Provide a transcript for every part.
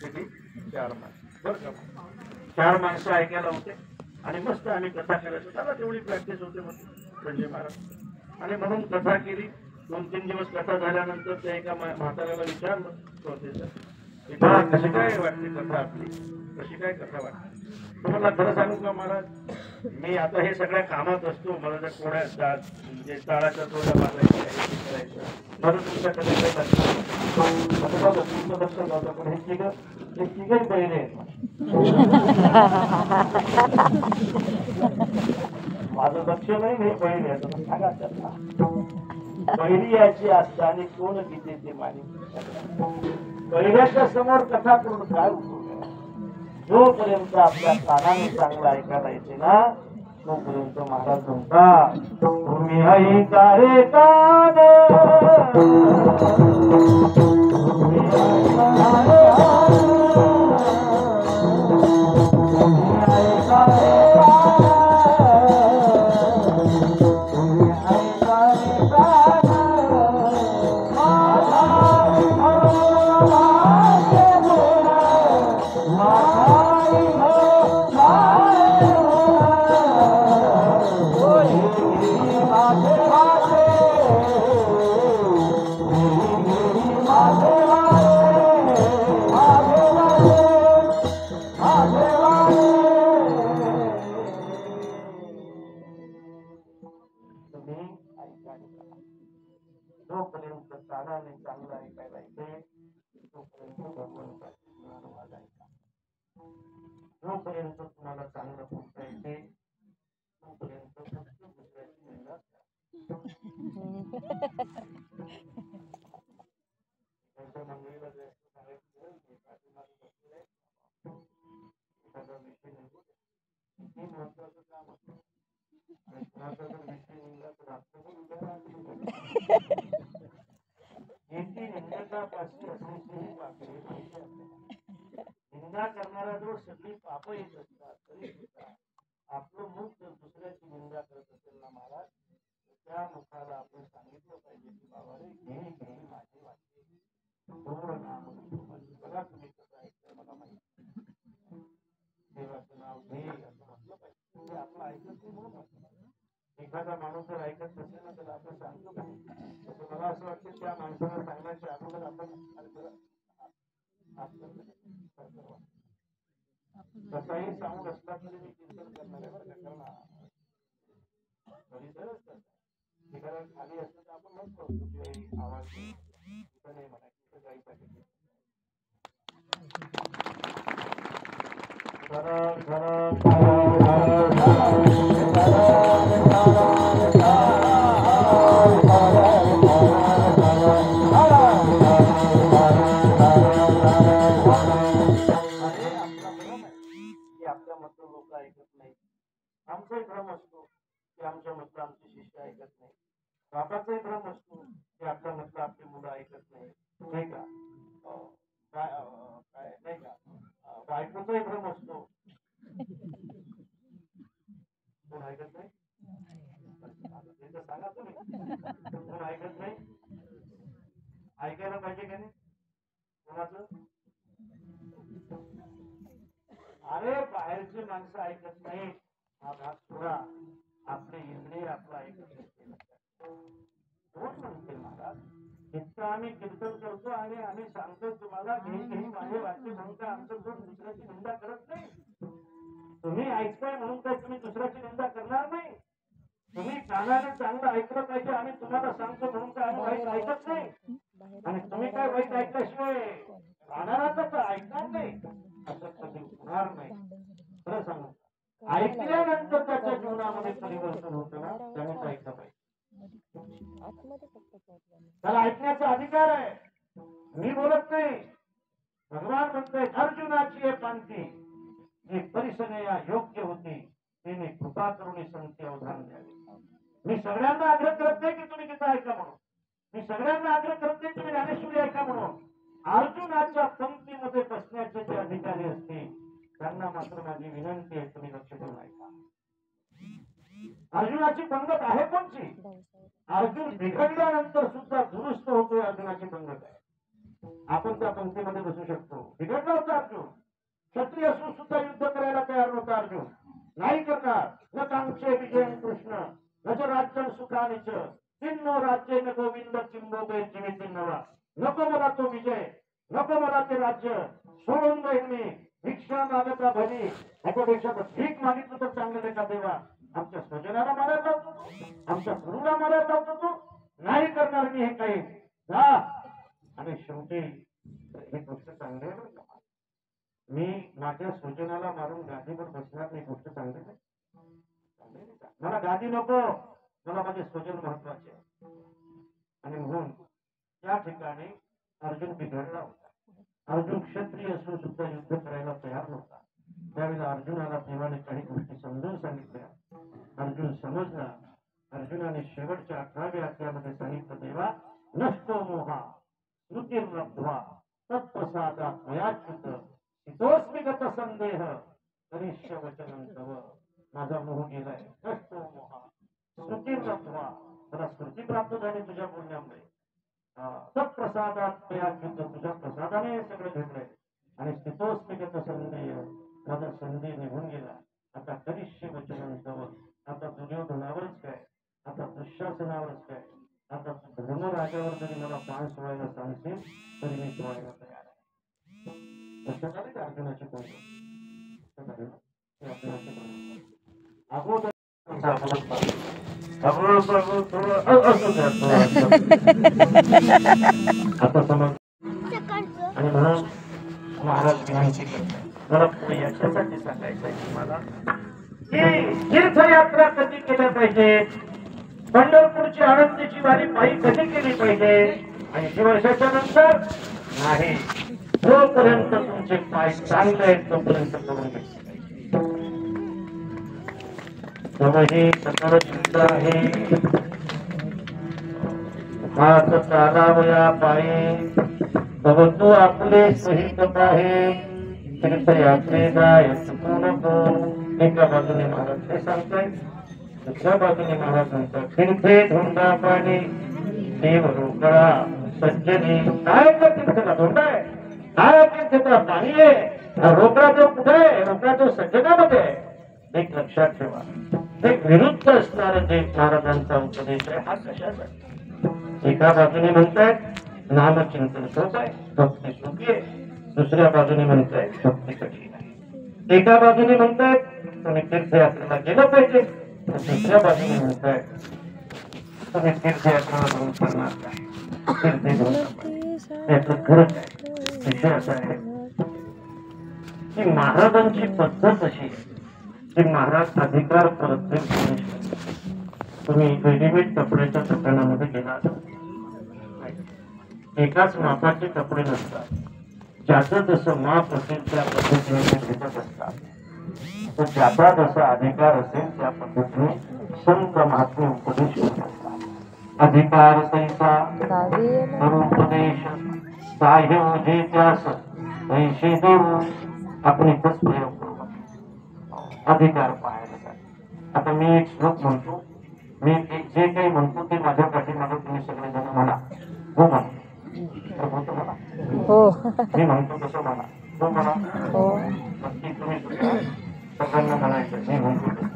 किती 4 माणसं बरं का 4 माणसं ऐकायला होते आणि मस्त आम्ही कथा करायचो त्याला तेवढी प्रॅक्टिस होते मग संजय महाराज आणि म्हणून कथा केली 2-3 दिवस कथा झाल्यानंतर त्या एका म्हाताऱ्याला विचारलं कशी काय वाटते कथा आपली कशी काय कथा वाटते तुम्हाला खरं सांगू का महाराज मी आता हे सगळ्या कामात असतो मला जर कोणा म्हणजे टाळाच्या तोडा मारायचं मला तुमच्या कथेकडे लक्ष नव्हतं पण हे तिघही बहिणी आहेत माझं लक्ष नाही हे बहिणी आहे सांगा त्यांना बहिरी याची असते आणि कोण गीते ते मानिक बहिऱ्याच्या समोर कथा करून काय उपयोग आहे जोपर्यंत आपल्या कानाने चांगलं ऐकायला येते ना तोपर्यंत महाराज म्हणता तुम्ही ऐका रे कान जोपर्यंत कानाने चांगलं ऐकायला येते तोपर्यंत भगवंताची ऐका जोपर्यंत तुम्हाला चांगलं बोलता येते तोपर्यंत फक्त दुसऱ्याची निंदा त्यांच्या मंडळीला जास्त सांगायचं एखादा विषय निघू किती महत्वाचं काम असतं आणि कुणाचा जर विषय निघला तर आपलं पण उद्या येथे निंदकापाशी असण्याची पापे माहिती आपल्याला निंदा करणारा जो सगळी पाप येत असतात तरी सुद्धा आपलं मुख जर दुसऱ्याची निंदा करत असेल ना महाराज त्या मुखाला आपण सांगितलं पाहिजे की बाबा रे घे घे माझे वाटते थोडं नाम बघा तुम्ही कसं ऐकलं मला माहिती देवाचं नाव घे असं म्हटलं पाहिजे ते आपलं ऐकत नाही म्हणून एखादा माणूस जर ऐकत नसेल ना तर आपण सांगतो का तसं मला असं वाटतं त्या माणसाला सांगण्याच्या अगोदर आपण कसाही साऊंड असला तरी मी कीर्तन करणार आहे बरं का कारण एखादा खाली असलं तर आपण म्हणतो की आवाज इथं नाही म्हणा इथं गाईसाठी आमचाही भ्रम असतो की आमच्या मधलं आमचे शिष्य ऐकत नाही बापाचाही भ्रम असतो की आपल्या मधलं आपली मुलं ऐकत नाही नाही का काय नाही का बायकोचाही भ्रम असतो कोण ऐकत नाही सांगा तुम्ही कोण ऐकत नाही ऐकायला पाहिजे का नाही कोणाचं अरे बाहेरची माणसं ऐकत नाही हा भाग थोडा आपले इंद्रिय आपला ऐकत कोण म्हणते महाराज इतकं आम्ही कीर्तन करतो आणि आम्ही सांगतो तुम्हाला घे माझे वाक्य म्हणून काय आमचं कोण दुसऱ्याची निंदा करत नाही तुम्ही ऐकताय म्हणून काय तुम्ही दुसऱ्याची निंदा करणार नाही तुम्ही कानाने चांगलं ऐकलं पाहिजे आम्ही तुम्हाला सांगतो म्हणून काय आम्ही वाईट ऐकत नाही आणि तुम्ही काय वाईट ऐकल्याशिवाय राहणार तर ऐकणार नाही असं कधी होणार नाही खरं सांगू ऐकल्यानंतर त्याच्या जीवनामध्ये परिवर्तन होतं ना त्यानेच ऐकलं पाहिजे त्याला ऐकण्याचा अधिकार आहे मी बोलत नाही भगवान म्हणतोय अर्जुनाची हे पांती जी परिसनया योग्य होती तिने कृपा करून संती अवधान द्यावे मी सगळ्यांना आग्रह करत नाही की तुम्ही गीता ऐका म्हणून मी सगळ्यांना आग्रह करत नाही तुम्ही ज्ञानेश्वरी ऐका म्हणून अर्जुनाच्या पंक्तीमध्ये बसण्याचे जे अधिकारी असतील त्यांना मात्र माझी विनंती आहे तुम्ही लक्ष देऊन ऐका अर्जुनाची पंगत आहे कोणची अर्जुन बिघडल्यानंतर सुद्धा दुरुस्त होतोय अर्जुनाची पंगत आहे आपण त्या पंक्तीमध्ये बसू शकतो. बिघडला होता अर्जुन. क्षत्रिय असून सुद्धा युद्ध करायला तयार नव्हता अर्जुन. नाही करणार. न कांक्षे विजयं कृष्ण न च राज्यं सुखानि च किन्नो राज्येन गोविंद किंबोगे जीवितिन्नवा. नको मला तो विजय, नको मला ते राज्य, सोडून जाईल मी. भिक्षा मागता भली, याच्यापेक्षा भीक मागितलं तर चांगलं नाही का देवा. आमच्या स्वजनाला मारायला लावतो तू, आमच्या गुरुला मारायला लावतो तू. नाही करणार मी हे काही. जा. आणि शेवटी ही गोष्ट चांगली आहे बरं का. मी माझ्या स्वजनाला मारून गादीवर बसणार नाही. गोष्ट चांगली नाही. मला गादी नको, मला माझे स्वजन महत्वाचे. आणि म्हणून त्या ठिकाणी अर्जुन बिघडला होता. अर्जुन क्षत्रिय असून सुद्धा युद्ध करायला तयार नव्हता. त्यावेळेला अर्जुनाला देवाने काही गोष्टी समजून सांगितल्या. अर्जुन समजला. अर्जुनाने शेवटच्या 18व्या अध्यायामध्ये सांगितलं, देवा नष्टो मोहा स्मृतिर्लब्ध्वा तत्प्रसादात् मयाच्युत हितोऽस्मि गत संदेह करिष्य वचनं तव. माझा मोह गेलाय. नष्टो मोहा स्मृतिर्लब्ध्वा, मला स्मृती प्राप्त झाली तुझ्या बोलण्यामुळे. तत्प्रसादात् मयाच्युत, तुझ्या प्रसादाने हे सगळं घडलंय. आणि स्थितोऽस्मि गत संदेह, माझा संदेह निघून गेला. आता करिष्य वचनं तव. आता दुर्योधनावरच काय, आता दुःशासनावरच काय, आता धर्मराजावर जरी मला पान सोडायला सांगशील तरी मी सोडायला तयार आहे. लक्षात आले का अर्जुनाचे कोण अगोदर आता समज. आणि म्हणून महाराज विनंती करतात, मला पुढे याच्यासाठी सांगायचं आहे तुम्हाला की तीर्थयात्रा कधी केल्या पाहिजे, पंढरपूरची आनंदीची वारी पायी कधी केली पाहिजे. आणि 80 वर्षाच्या नंतर नाही, जोपर्यंत तुमचे पाय चांगले आहेत तोपर्यंत करून घ्यायचे. तमही सकळ चिंता आहे हात चालावया पायी, तव तू आपले सहित आहे. तीर्थयात्रे जाय चुकू नको. एका बाजूने महाराज हे सांगताय, दुसऱ्या बाजूने महाराज म्हणतात, तीर्थे धोंडा पाणी देव रोकडा सज्जनी. काय तीर्थाला धोंडा आहे, काय तीर्थाला पाणी आहे, रोकडा तो कुठे आहे, रोकडा तो सज्जनामध्ये आहे. एक लक्षात ठेवा. एक विरुद्ध असणारा जे महाराजांचा उपदेश आहे हा कशाचा. एका बाजूने म्हणतायत नामचिंतन सोप आहे, भक्ती सोपी आहे. दुसऱ्या बाजूने म्हणतायत भक्ती कठीण आहे. एका बाजूने म्हणतायत तुम्ही तीर्थयात्रेला गेलं पाहिजे, दुसऱ्या बाजूने म्हणतायत तुम्ही तीर्थयात्रेला जाऊन करणार काय, तीर्थे घेऊन त्याचं खरंच आहे. विषय असा आहे की महाराजांची पद्धत अशी की महाराज अधिकार परत तुम्ही रेडीमेड कपड्याच्या दुकानामध्ये गेलात, एकाच मापाचे कपडे नसतात. ज्याचं जसं माप असेल त्या पद्धतीने ते भेटत असतात. तर ज्याचा जसा अधिकार असेल त्या पद्धतीने संत महात्मे उपदेश करत असतात. अधिकार सैसा उपदेश साह्य ओझे त्यास ऐशे देऊ. आपण इथंच प्रयोग करू. अधिकार पाहायला. आता मी एक श्लोक म्हणतो, मी जे काही म्हणतो ते माझ्या पाठीमागे तुम्ही सगळेजण म्हणा. हो म्हणा, होतं म्हणा. हो मी म्हणतो तसं म्हणा. हो म्हणा. हो नक्की तुम्ही सगळ्यांना म्हणायचं मी म्हणतो.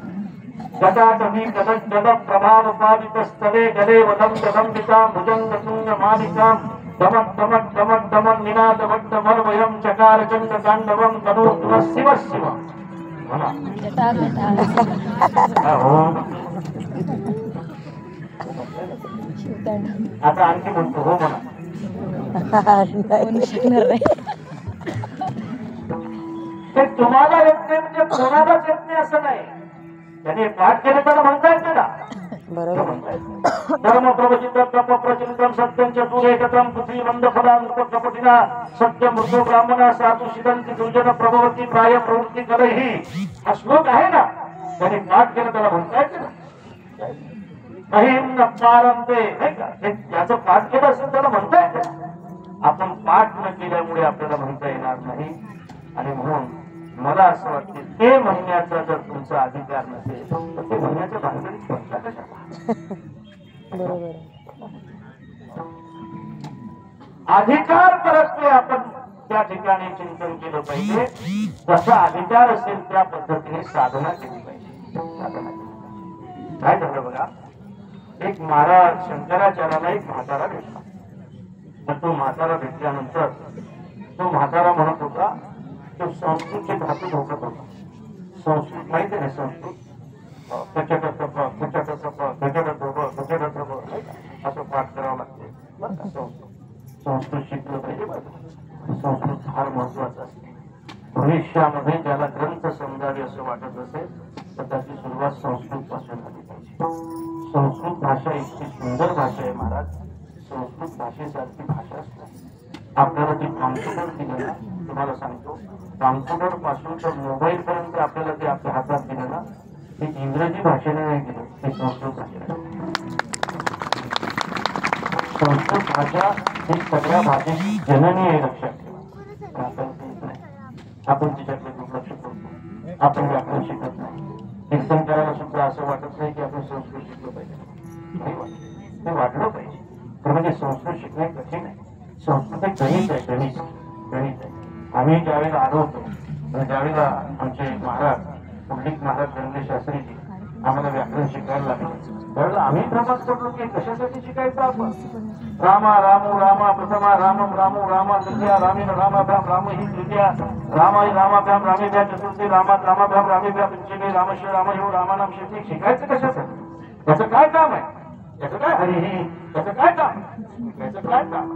गदा कवी गदक गदक प्रभाव पावितस्तवे गले वदम गदंबिका भुजंग तुंग मालिका दमक दमक दमक दमन निनाद वट्ट मर्वयम चकार चंड तांडवम करो तुम शिव शिव म्हणा. आता आणखी म्हणतो हो म्हणा. ते तुम्हाला येत नाही म्हणजे कोणालाच येत नाही असं नाही. त्याने पाठ केले त्याला म्हणता येते ना. धर्म प्रवचित तप प्रचिंतन सत्यंच सुरेखतम पृथ्वी मंद फलांत कपटिना सत्य मृत्यू ब्राह्मणा साधू शिदंती दुर्जन प्रभवती प्राय प्रवृत्ती करही. हा श्लोक आहे ना, त्याने पाठ केलं त्याला म्हणता येते ना. महिम पारंते नाही का, ज्याचं पाठ केलं असेल त्याला म्हणता येते. आपण पाठ न केल्यामुळे आपल्याला म्हणता येणार नाही. आणि म्हणून मला असं वाटतं ते म्हणण्याचा जर तुमचा अधिकार नसेल तर ते म्हणण्याच्या भानगडीत पडता कशा. बरोबर. अधिकार परत ते आपण त्या ठिकाणी चिंतन केलं पाहिजे. जसा अधिकार असेल त्या पद्धतीने साधना केली पाहिजे. साधना केली पाहिजे. काय झालं बघा, एक महाराज शंकराचार्याला एक म्हातारा भेटला. मग तो म्हातारा भेटल्यानंतर तो म्हातारा म्हणत होता, तो संस्कृतचे धातू ठोकत होता. संस्कृत माहिती आहे, संस्कृत असं पाठ करावं लागते. संस्कृत शिकलं पाहिजे. संस्कृत फार महत्वाचं असते. भविष्यामध्ये ज्याला ग्रंथ समजावे असं वाटत असेल तर त्याची सुरुवात संस्कृत पासून झाली पाहिजे. संस्कृत भाषा इतकी सुंदर भाषा आहे महाराज. संस्कृत भाषेसारखी भाषाच नाही. आपल्याला जे कॉम्प्युटर दिलं ना, तुम्हाला सांगतो, कॉम्प्युटर पासून तर मोबाईल पर्यंत आपल्याला ते आपल्या हातात दिलं ना, ते इंग्रजी भाषेने नाही दिलं, ते संस्कृत भाषेने. संस्कृत भाषा ही सगळ्या भाषेची जननी आहे, लक्षात ठेवा. आपण तिच्याकडे दुर्लक्ष करतो. आपण व्याकरण शिकत नाही. कीर्तन करायला सुद्धा असं वाटत नाही की आपण संस्कृत शिकलं पाहिजे. नाही वाटत, ते वाटलं पाहिजे. तर म्हणजे संस्कृत शिकणे कठीण आहे. संस्कृत एक गणित आहे, गणित गणित आहे. आम्ही ज्यावेळेला आलो होतो, त्यावेळेला आमचे महाराज पंडित महाराज गणेश शास्त्रीजी आम्हाला व्याकरण शिकायला लागले. त्यावेळेला आम्ही भ्रमात पडलो की कशासाठी शिकायचं आपण. रामा रामो रामा प्रथमा रामम रामो रामा तृतीया रामेण रामाभ्याम राम ही तृतीया रामाई रामाभ्याम रामेभ्या चतुर्थी रामात रामाभ्याम रामेभ्या पंचमी रामश्री राम हो रामानाम शेती. शिकायचं कशासाठी, त्याचं काय काम आहे, त्याचं काय हरी, त्याचं काय काम, त्याचं काय काम.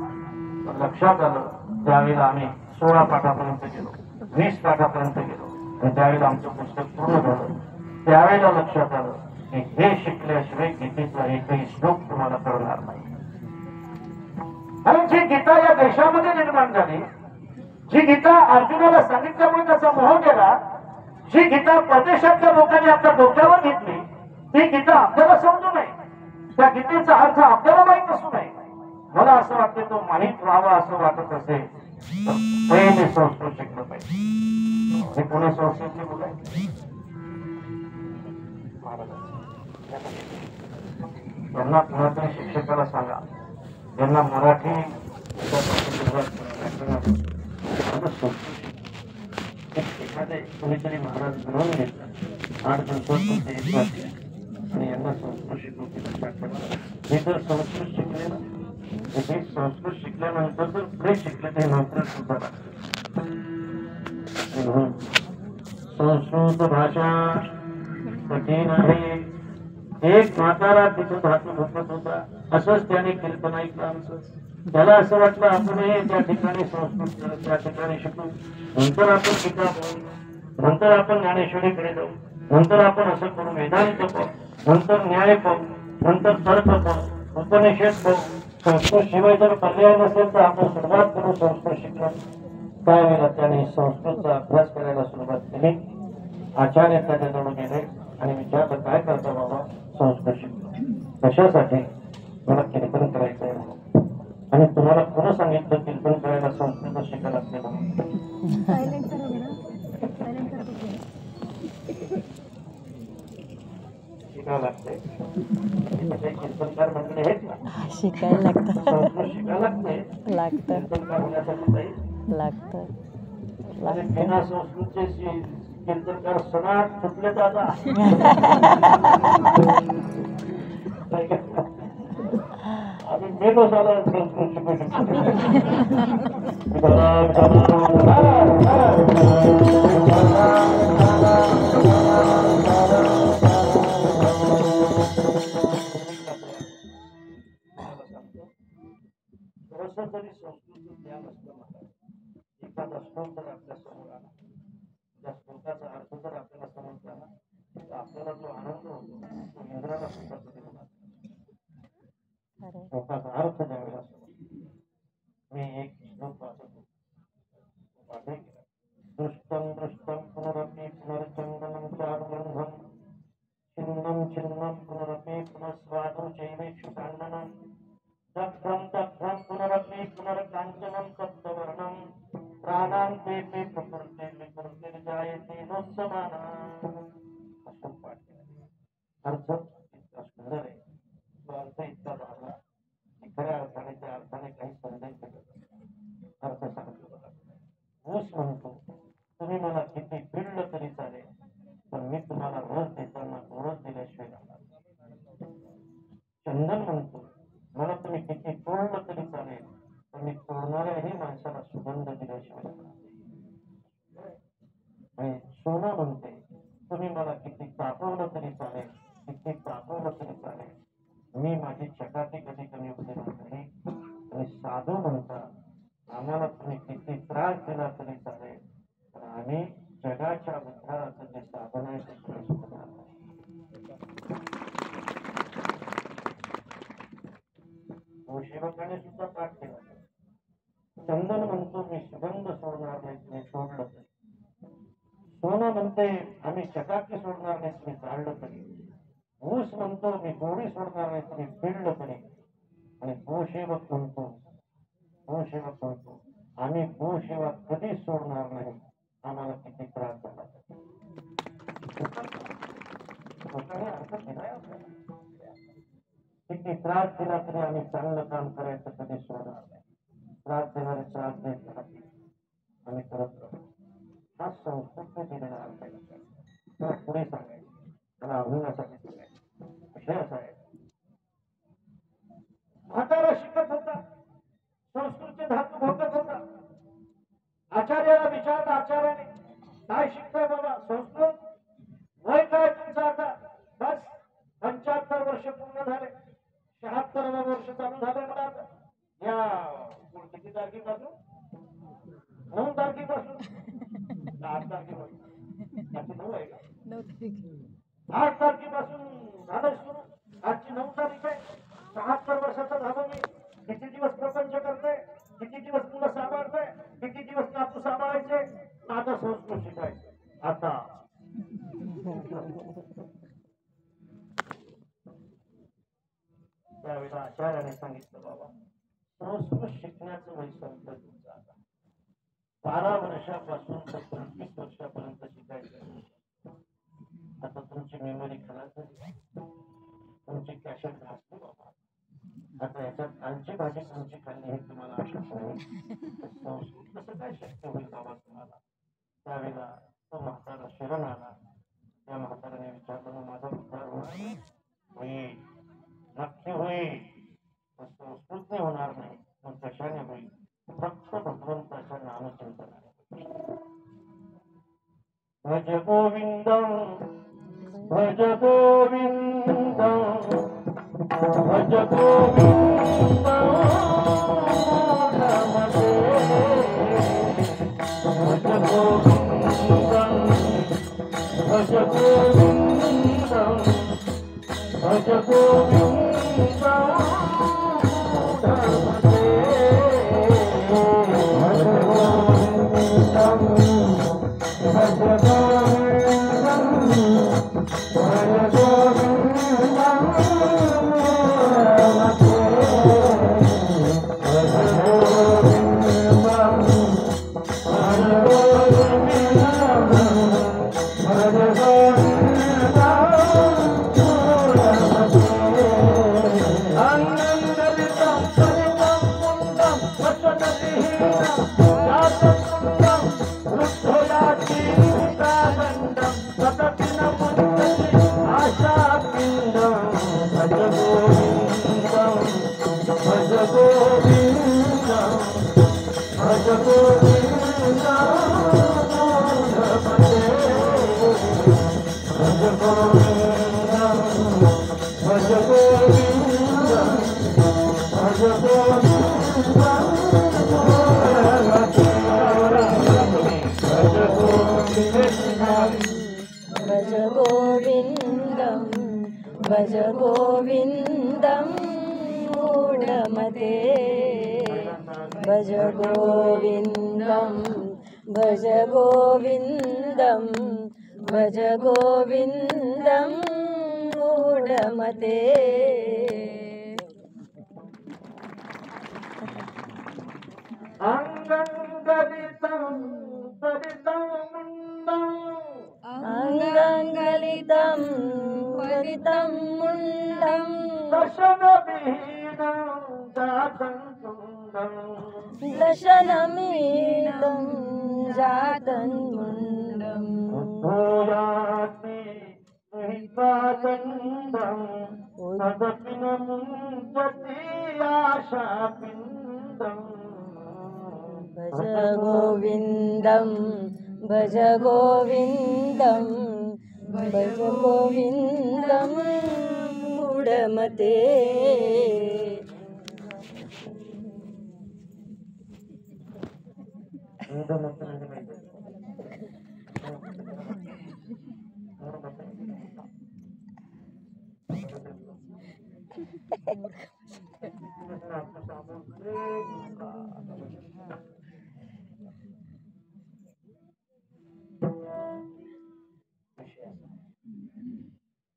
लक्षात आलं त्यावेळेला आम्ही 16 पाठापर्यंत गेलो, 20 पाठापर्यंत गेलो. आणि त्यावेळेला आमचं पुस्तक पूर्ण झालं. त्यावेळेला लक्षात आलं की हे शिकल्याशिवाय गीतेचा एकही श्लोक तुम्हाला कळणार नाही. आणि जी गीता या देशामध्ये निर्माण झाली, जी गीता अर्जुनाला सांगितल्यामुळे त्याचा मोह गेला, जी गीता परदेशातल्या लोकांनी आपल्या डोक्यावर घेतली, ती गीता आपल्याला समजू नये, त्या गीतेचा अर्थ आपल्याला माहीत असू नये. मला असं वाटतं तो माहीत व्हावा असं वाटत असेल तर पहिले संस्कृत शिकलं पाहिजे. हे पुणे संस्कृतची मुलं आहेत. त्यांना कुणातरी शिक्षकाला सांगा, त्यांना मराठी एखादे कोणीतरी महाराज बनवून घेतला 8 दिवसात आणि यांना संस्कृत शिकवून. हे जर संस्कृत शिकले ना, हे संस्कृत शिकल्यानंतर जर पुढे शिकले ते नंतर सुद्धा लागते. संस्कृत भाषा कठीण आहे. एक म्हातारा तिथं धातू भोगत होता. असंच त्याने कीर्तन ऐकलं आमचं. त्याला असं वाटलं आपणही त्या ठिकाणी संस्कृत त्या ठिकाणी शिकू. नंतर आपण गीता पाहू, नंतर आपण ज्ञानेश्वरीकडे जाऊ, नंतर आपण असं करू, वेदांत पाहू, नंतर न्याय पाहू, नंतर तर्क पाहू, उपनिषद पाहू. संस्कृत शिवाय जर पर्याय नसेल तर आपण सुरुवात करू संस्कृत शिकण्यास. त्यावेळेला त्याने संस्कृतचा अभ्यास करायला सुरुवात केली. आचार्य त्याच्याजवळ गेले आणि विचारलं, काय करता बाबा. संस्कृत शिकतो. कशासाठी. मला कीर्तन करायचं आहे. आणि तुम्हाला खरं सांगितलं कीर्तन करायला संस्कृत शिकायला लागते. शिकायला लागते. कीर्तनकार मंडळी आहेत ना, शिकायला लागतं. संस्कृत शिकायला लागते. कीर्तनकार होण्यासाठी लागतं. बिना संस्कृतचे कीर्तनकार सणाट सुटले दादा. आम्ही मेलो झाला संस्कृत शिकू शकतो. जरी संस्कृत ज्ञान असलं मला, एखादा श्लोक जर आपल्या समोर आला, त्या श्लोकाचा अर्थ जर आपल्याला समजला ना, तर आपल्याला जो आनंद होतो तो इंद्राला सुद्धा कधी होणार. श्लोकाचा अर्थ ज्यावेळेला मी एक श्लोक वाचतो. दृष्टं दृष्टं पुनरपि पुनर्चंदनं चारुगंधं छिन्नं छिन्नं पुनरपि पुनस्वादो चैवेक्षुकाण्डनं दग्धं दग्धं पुनरपि पुनर्काञ्चनं सप्तवर्णं प्राणान्ते प्रकृते विकृतिर्जायते नोत्समानाः. असं पाठ केला. अर्थ इतका सुंदर आहे. तो अर्थ इतका भावला की खऱ्या अर्थाने त्या अर्थाने काही संदेश भेटत. म्हणते, तुम्ही मला किती तापवलं तरी चालेल, किती तापवलं तरी चालेल, मी माझी चकाकी कधी कमी होणार नाही. आणि साधू म्हणतात, आम्हाला तुम्ही किती त्रास दिला तरी चालेल, पण आम्ही जगाच्या उद्धाराचं जे साधन आहे ते तुम्ही सोडणार नाही. शिवकाने सुद्धा पाठ केला. चंदन म्हणतो मी सुगंध सोडणार नाही, तुम्ही सोडलं तरी. सोनं म्हणते आम्ही चकाकी सोडणार नाही, तुम्ही जाळलं तरी. ऊस म्हणतो मी गोळी सोडणार नाही, तुम्ही पिळलं तरी. आणि गोसेवक म्हणतो आम्ही गोसेवा कधीच सोडणार नाही, आम्हाला किती त्रास झाला अर्थ दिलाय आपल्याला. किती त्रास दिला तरी आम्ही चांगलं काम करायचं कधी सोडणार नाही. त्रास देणारे त्रास देत राहतील, आम्ही करत राहतो. हा संस्कृती दिलेला अर्थ आहे. त्याला पुढे सांगायचं, त्याला अभिनयासाठी सांगायचं. विषय असा आहे, म्हातारा शिकत होता, संस्कृतचे धातू भोगत होता. आचार्याला विचारलं, आचार्याने काय शिकतोय बाबा? संस्कृत. वय काय तुमचं आता? बस 75 वर्ष पूर्ण झाले, 76 वर्ष चालू झाले मला आता. या किती तारखेपासून? 9 तारखेपासून, 8 तारखेपासून, 9 आहे का? 8 तारखेपासून झालं सुरू. आजची 9 तारीख आहे. 76 वर्षाचा झालो मी. किती दिवस प्रपंच करतोय, किती दिवस मुलं सांभाळतोय, किती दिवस नातू सांभाळायचे. आता संस्कृत शिकायचं. आता त्यावेळेला आचार्याने सांगितलं, बाबा संस्कृत शिकण्याचं वय संपलं तुमचं आता. 12 वर्षापासून तर 25 वर्षापर्यंत शिकायचं. आता तुमची मेमरी खराब झाली, तुमची कॅसेट घासली बाबा. आता याच्यात कालची भाजी तुमची खाल्ली हे तुम्हाला आठवत नाही. संस्कृत कसं काय शक्य होईल बाबा तुम्हाला? त्यावेळेला तो म्हातारा शरण आला. त्या म्हाताऱ्याने विचारलं, माझा उद्धार होणार? होईल, नक्की होईल. संस्कृतने होणार नाही, मग कशाने होईल? फक्त भगवंताच्या नामचिंतनाने. भज गोविंदम भज गोविंदम भज गोविंदम भज गोविंदम भज गोविंदम भज गोविंदम भज गोविंदम मूढमते भज गोविंदम भज गोविंदम भज गोविंदम मूढमते. अंगंगलितं परितं मुंडं अंगंगलितं परितं मुंडं दशनविहीनं जातं तुंडं दशनमीनं जातं मुंडं उद्धूयाति विहितादण्डं तदपि न मुञ्चति आशापिण्डं. भज गोविंदम भज गोविंदम भज गोविंदम मूढमते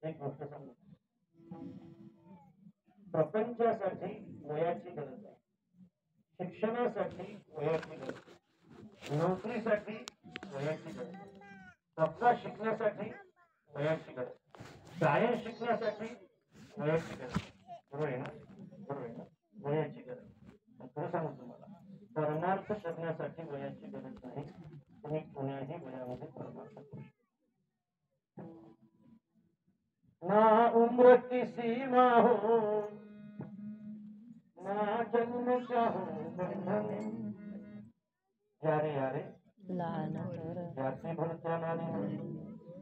एक गोष्ट सांगू, प्रपंचासाठी वयाची गरज आहे, शिक्षणासाठी वयाची गरज आहे, नोकरीसाठी वयाची गरज आहे, कपडा शिकण्यासाठी वयाची गरज आहे, गायन शिकण्यासाठी वयाची गरज आहे. बरोबर आहे ना? बरोबर आहे ना? वयाची गरज. खरं सांगू तुम्हाला, परमार्थ करण्यासाठी वयाची गरज नाही. तुम्ही कोण्याही वयामध्ये परमार्थ करू शकता. ना उम्र की सीमा हो ना जन्म का हो बंधन, यारे यारे लहान जाती भरच्या नाने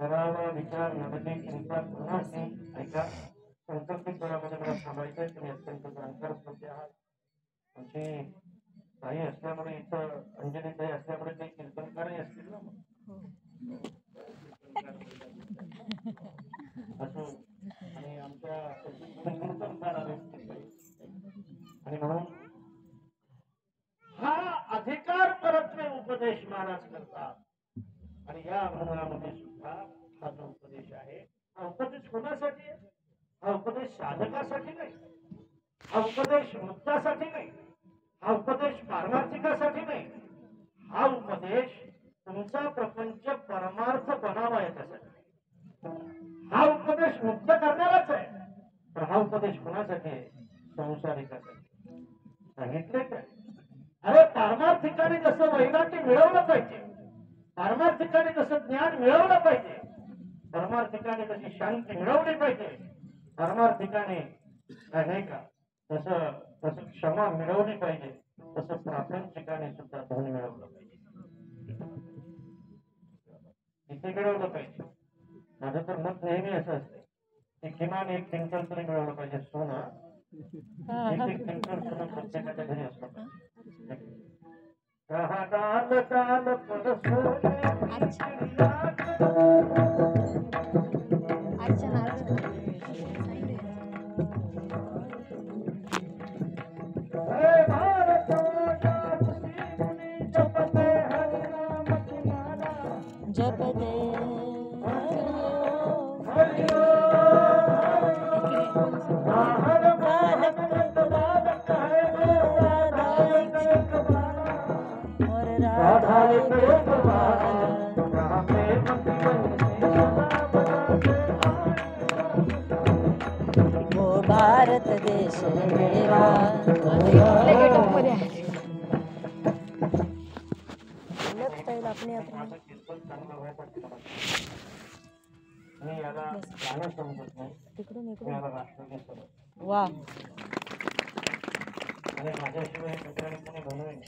करावा विचार नवते चिंता कोणाची. ऐका, संकल्पित घरामध्ये मला थांबायचंय. तुम्ही अत्यंत जाणकार होते आहात. आमची ताई असल्यामुळे इथं अंजली ताई असल्यामुळे काही कीर्तनकारही असतील ना असो, आणि आमच्या कीर्तनकार असतील. आणि म्हणून हा अधिकार परत्वे उपदेश महाराज करतात. आणि या अभंगामध्ये सुद्धा हा जो उपदेश आहे, हा उपदेश कोणासाठी आहे? हा उपदेश साधकासाठी नाही, हा उपदेश मुक्तासाठी नाही, हा उपदेश पारमार्थिकासाठी नाही, हा उपदेश तुमचा प्रपंच परमार्थ बनावा याच्यासाठी. हा उपदेश मुक्त करणाराच आहे, पण हा उपदेश कोणासाठी आहे? संसारिकासाठी. सांगितले काय? अरे पारमार्थिकाने जसं वैराग्य मिळवलं पाहिजे, पारमार्थिकाने जसं ज्ञान मिळवलं पाहिजे, परमार्थिकाने तशी शांती मिळवली पाहिजे, परमार्थिकाने नाही का तसं तसं क्षमा मिळवली पाहिजे, तसं प्रापंचिकाने सुद्धा धन मिळवलं पाहिजे. किती मिळवलं पाहिजे? माझं तर मत नेहमी असं असते की किमान 1 क्विंटल तरी मिळवलं पाहिजे. सोनं 1 क्विंटल सोनं प्रत्येकाच्या घरी असलं पाहिजे. जपते वो भारत देश मेरा. अपने माझं कीर्तन चांगलं व्हायसाठी मी याला गाणं समजत नाही, मी याला राष्ट्रगीत समजतो. वा, आणि माझ्याशिवाय दुसऱ्याने कोणी म्हणून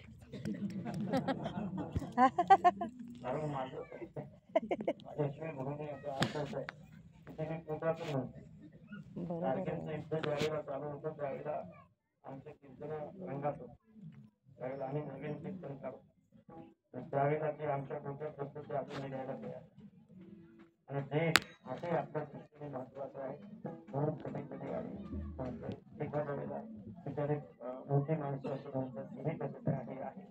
कारण माझ्याशिवाय म्हणून असंच आहे तिथे मी पोटातून म्हणते. कारगिलचं युद्ध ज्यावेळेला चालू होतं त्यावेळेला आमचं कीर्तन रंगात होतं, त्यावेळेला आम्ही नवीन कीर्तन काढतो. त्यावेळेला ते आमच्या डोक्यात बसतं ते आपण निघायला तयार. आणि देश असे आपल्या दृष्टीने महत्वाचं आहे. म्हणून कधी कधी आम्ही म्हणतोय एखाद्या वेळेला बिचारे मोठी माणसं असं म्हणतात हे कसं काय आहे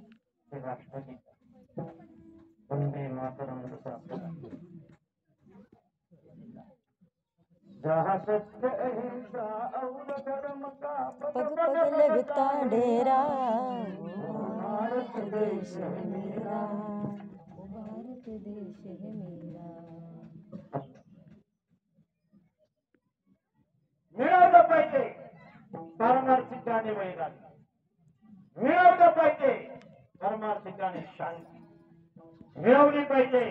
ते राष्ट्रगीत वंदे मातरम जसं आपल्याला. जहाँ सत्य अहिंसा और धर्म का पग पग लगता डेरा. भारत देश है मेरा, भारत देश है मेरा. मिळवलं पाहिजे पारमार्थिकाने वैराग्य, मिळवलं पाहिजे परमार्थिकाने शांती, मिळवली पाहिजे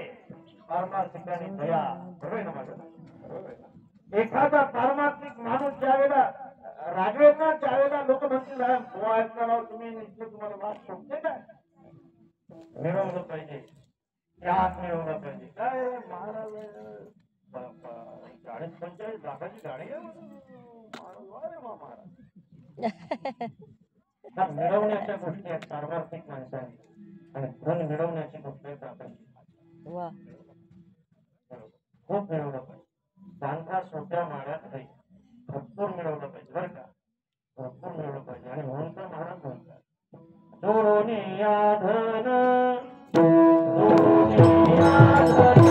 पारमार्थिकाने दया. बरोबर ना माझं? बरोबर ना? एखादा पारमार्थिक माणूस ज्यावेळेला रागवेल ना त्यावेळेला लोक म्हणतील तुम्ही निश्चित तुम्हाला वाद शोधते काय? मिळवलं पाहिजे यात मिळवलं पाहिजे काय महाराज 40-45 लाखाची गाडी आहे महाराज वा रे वा महाराज त्या मिळवण्याच्या गोष्टी आहेत सार्वत्रिक माणसाने आणि धन मिळवण्याची गोष्ट आहे प्रापंचिक वा खूप मिळवलं पाहिजे बांधा सोप्या माड्यात नाही भरपूर मिळवलं पाहिजे बरं का भरपूर मिळवलं पाहिजे आणि म्हणून तर महाराज म्हणतात दोनिया धन दोनिया धन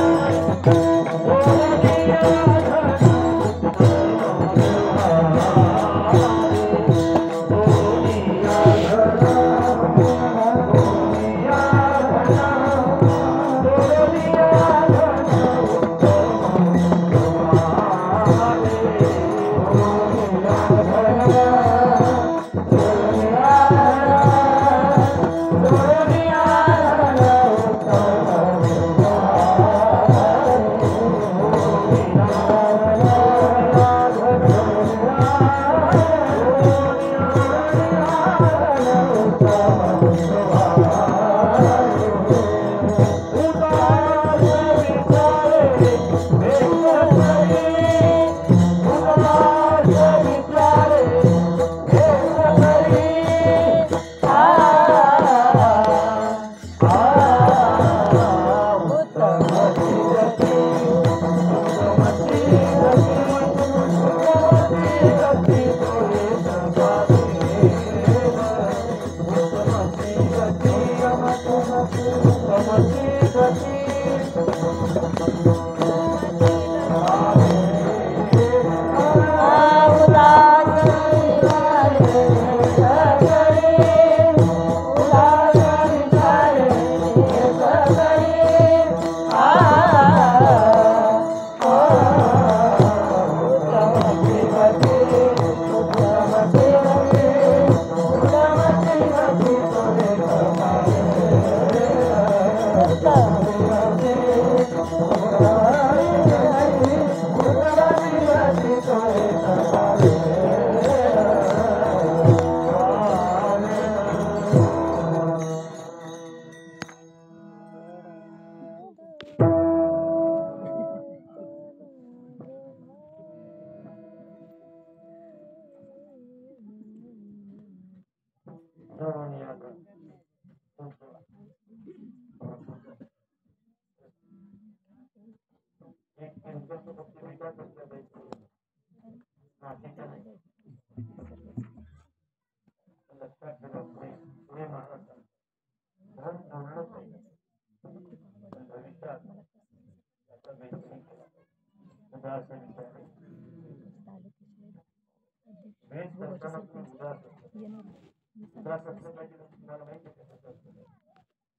दोनिया धन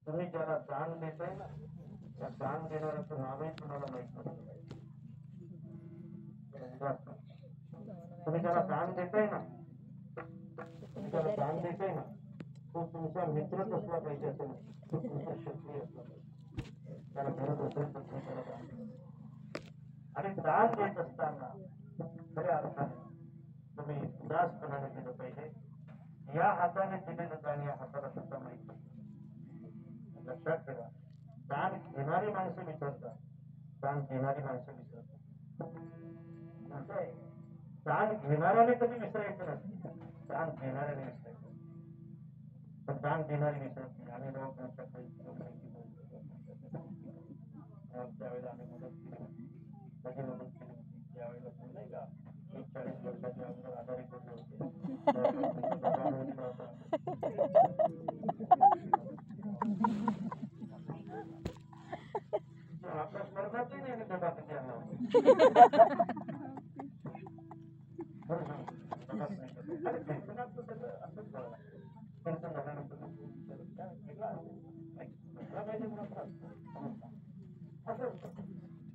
तुम्ही ज्याला दान देताय ना त्या दान देणाऱ्याचं नावही तुम्हाला माहित नसतं तुम्ही ज्याला दान देताय ना तुम्ही ज्याला दान देताय ना तो तुमचा मित्रच असला पाहिजे असं तो तुमचा शत्रू असला पाहिजे त्याला गरज असेल तर तुम्ही त्याला दान द्या आणि दान देत असताना खऱ्या अर्थाने तुम्ही उदासपणाने दिलं पाहिजे या हाताने दिलेलं दान या हाताला सुद्धा माहित नाही लक्षात ठेवा दान घेणारी माणसं विसरतात दान देणारी माणसं विसरतात असं आहे दान घेणाऱ्याने कधी विसरायचं नसते दान देणाऱ्याने विसरायचं पण दान देणारी विसरत नाही आम्ही लोकांच्या त्यावेळेला आम्ही मदत केली होती कधी मदत केली होती त्यावेळेला पण नाही का 40 वर्षाच्या अगोदर आजारी पडले होते आपल्या स्पर्धातही नाही डबा किती आणला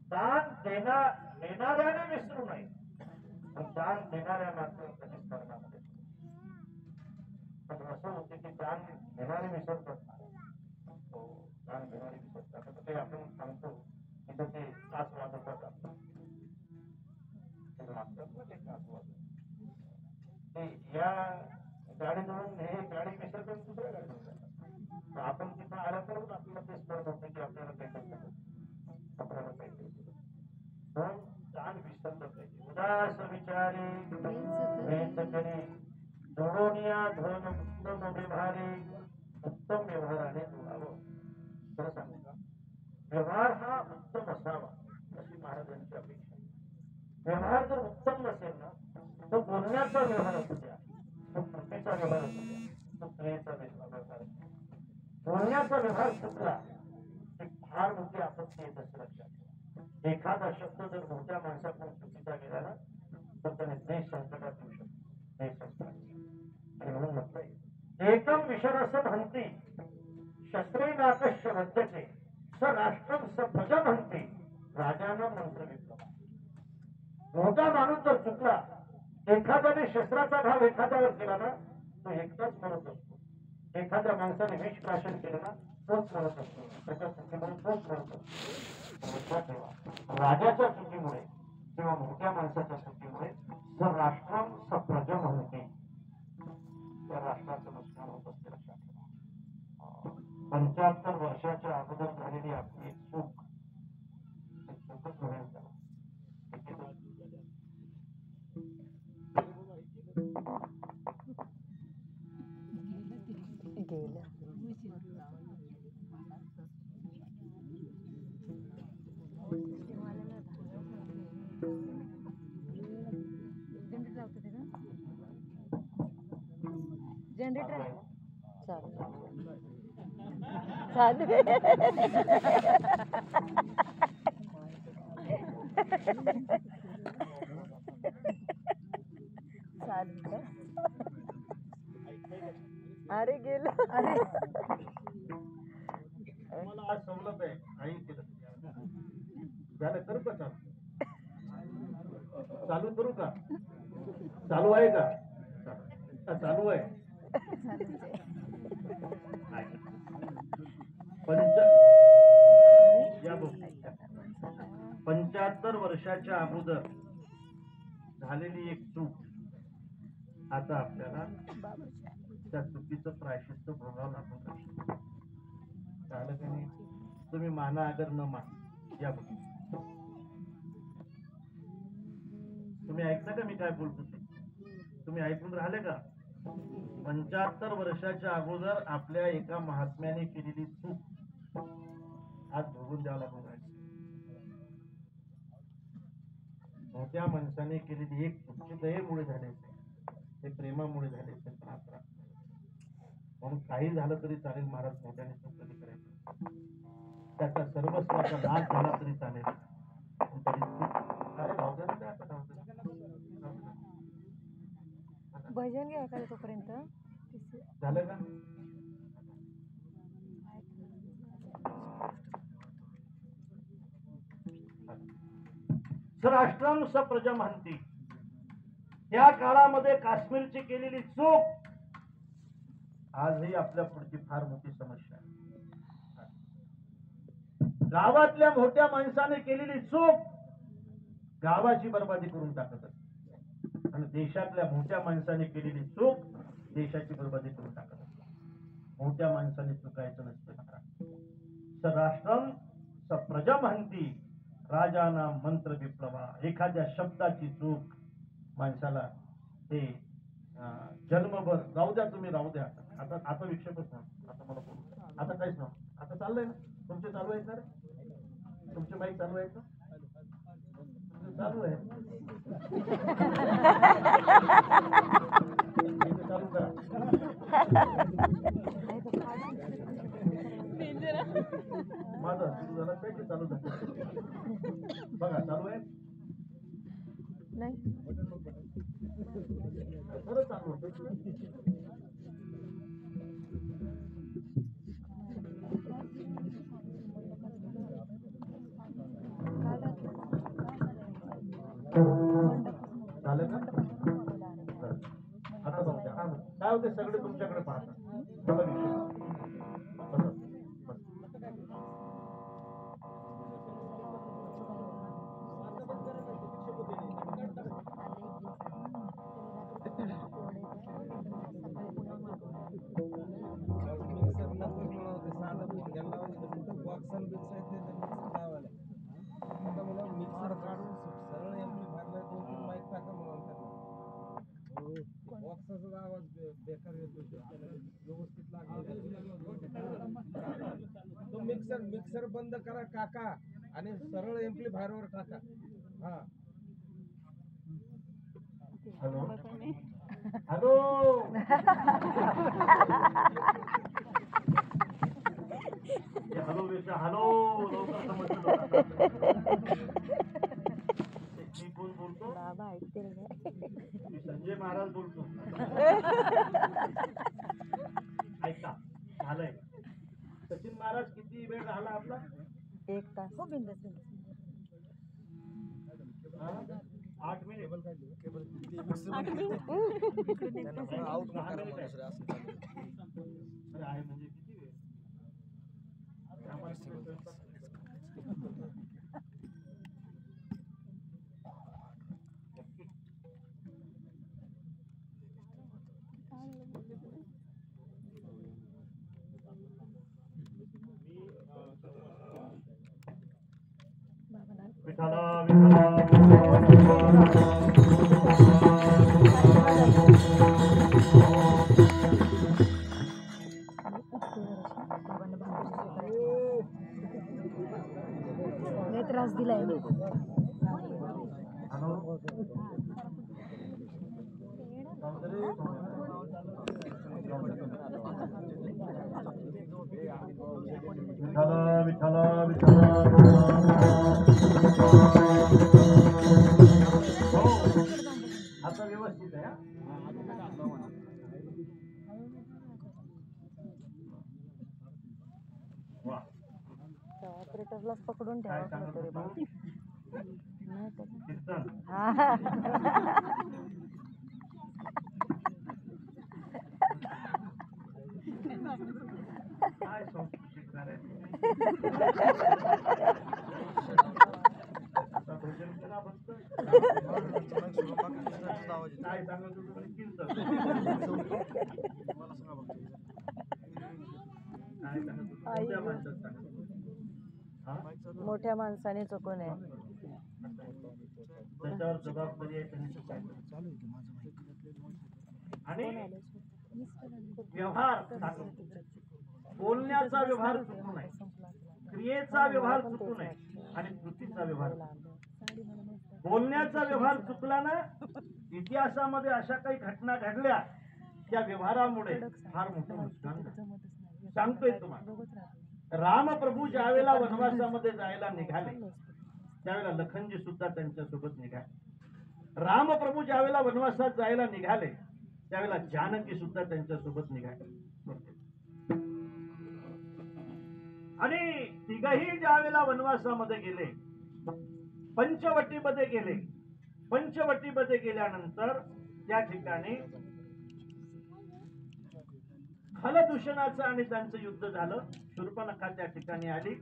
दान देणाऱ्याने विसरू नये दान देणाऱ्या मात्र कधीच करण्यामध्ये पण असं होते की दान घेणारे विसरतात दान घेणारे विसरतात आता ते आपण सांगतो तिथं ते तास वाजत होतात ते तास वाजत ते या गाडीजवळून हे गाडी विसरतात दुसऱ्या गाडीवर आपण तिथं आल्यानंतर आपल्याला ते स्पर्ध होते की आपल्याला काहीतरी उदास विचारी वेच करी जोडोनिया धन उत्तम व्यवहारी उत्तम व्यवहाराने जोडावं. खरं सांगू का, व्यवहार हा उत्तम असावा अशी महाराजांची अपेक्षा. व्यवहार जर उत्तम नसेल ना, तो बोलण्याचा व्यवहार असू द्या, तो कृतीचा व्यवहार असू द्या, तो क्रियेचा व्यवहार असू द्या, बोलण्याचा व्यवहार चुकला की फार मोठी आपत्ती येत असते. लक्षात ठेवा, एखादा शब्द जर मोठ्या माणसाकडून चुकीचा गेला ना, तर त्याने देश संकटात येऊ शकतो. देश संकटात. आणि म्हणून म्हटलंय, एकम विषरस म्हणती शस्त्रे नाकश्य वद्यते स राष्ट्रम स प्रज म्हणते राजानं मंत्र विप्लव. मोठा माणूस जर चुकला, एखाद्याने शस्त्राचा घाव एखाद्यावर केला ना, तो एकटाच मरत असतो. एखाद्या माणसाने विष प्राशन केलं ना, तोच मरत असतो. त्याच्या चुकीमुळे तोच मरत असतो. लक्षात ठेवा, राजाच्या चुकीमुळे किंवा मोठ्या माणसाच्या चुकीमुळे जर राष्ट्रम सप्रज म्हणते, त्या राष्ट्राचं नुकसान होत असते. लक्षात ठेवा, 75 वर्षाच्या अगोदर झालेली आपली एक चूक, चूकच मिळेल त्याला. गेलं. जनरेटर चालू चालू. अरे गेलं. अरे मला आज सवलत आहे, आई केलं झालं. करू का चालू? चालू करू का? चालू आहे का? चालू आहे. या बघ, 75 वर्षाच्या अगोदर झालेली एक चूक आता आपल्याला त्या चुकीचं प्रायश्चित्त भोगावं लागून राहिलं. कळलं की नाही? तुम्ही माना अगर न मान, या बघ. तुम्ही ऐकता का मी काय बोलतो ते? तुम्ही ऐकून राहिले का? 75 वर्षाच्या अगोदर आपल्या एका महात्म्याने केलेली चूक आज भोगून द्यावं लागून राहिली. मोठ्या माणसाने केलेली एक चूक दयेमुळे झाले, ते प्रेमामुळे झाले, ते त्रास राहत. म्हणून काही झालं तरी चालेल, महाराज मोठ्याने चूक कधी करायची, त्याचा सर्वस्वाचा नाश झाला तरी चालेल, पण तरी भजन घ्या एखादं तोपर्यंत झालं का? राष्ट्रम सप्रजा म्हणती. त्या काळामध्ये काश्मीरची केलेली चूक आजही आपल्या पुढची फार मोठी समस्या आहे. गावातल्या मोठ्या माणसाने केलेली चूक गावाची बर्बादी करून टाकत असते, आणि देशातल्या मोठ्या माणसाने केलेली चूक देशाची बर्बादी करून टाकत असते. मोठ्या माणसाने चुकायचं नसतं. राष्ट्रम सप्रजा म्हणती राजाना मंत्र विप्लवा. एखाद्या शब्दाची चूक माणसाला ते जन्मभर राहू द्या, तुम्ही राहू द्या. आता आता विक्षेपच ना, आता मला बोलू, आता काहीच ना, आता चाललंय ना. तुमचे चालू आहेत ना रे? तुमचे माईक चालू आहेत ना? चालू आहे. चालू करा. माझं सुरू झालं काय ते चालू झालं बघा. चालू आहे नाही बरं, चालू होतं. झालं का? आता बघा काय होते, सगळे तुमच्याकडे पाहतात. बघा विषय मिक्सर काढून सरळ तो मिक्सर बंद करा काका आणि सरळ एम्प्लिफायर वर टाका. हा हॅलो हॅलो हॅलो बेटा हॅलो लवकर समजलं. मी कोण बोलतो? बाबा ऐकतील काय? मी संजय महाराज बोलतो. ऐका झालंय. सचिन महाराज किती वेळ झाला आपला? 1 तास. हो बिंदास. 8 मिनिट. अरे आहे म्हणजे किती वेळ? विठाला त्रास दिलाय. विठाला विठाला विठाला. हो आता व्यवस्थित आहे. वा ऑपरेटरलाच पकडून काय ठेवा सांगत तरी होतो? कीर्तन काय संस्कृत शिकणार आहे? आता भजन करा फक्त. काय सांगत होतो म्हणे कीर्तन. काय सांगत होतो? कोणत्या माणसात सांगत होतो? हा? मोठ्या माणसाने चुकून आहे. त्याच्यावर जबाबदारी आहे त्यांनी चुकायचं. आणि व्यवहार बोलण्याचा व्यवहार चुकू नये, क्रियेचा व्यवहार चुकू नये आणि कृतीचा व्यवहार. बोलण्याचा व्यवहार चुकला ना, इतिहासामध्ये अशा काही घटना घडल्या त्या व्यवहारामुळे फार मोठं नुकसान झालं. सांगतोय तुम्हाला. रामप्रभू ज्या वेळेला वनवासामध्ये जायला निघाले त्यावेळेला लखनजी सुद्धा त्यांच्यासोबत निघाले. रामप्रभू ज्या वेळेला वनवासात जायला निघाले त्यावेळेला जानकी सुद्धा त्यांच्यासोबत निघाले. आणि तिघही ज्या वेळेला वनवासामध्ये गेले, पंचवटीमध्ये गेले. पंचवटीमध्ये गेल्यानंतर त्या ठिकाणी खलदूषणाचं आणि त्यांचं युद्ध झालं. शूर्पणखा त्या ठिकाणी आली.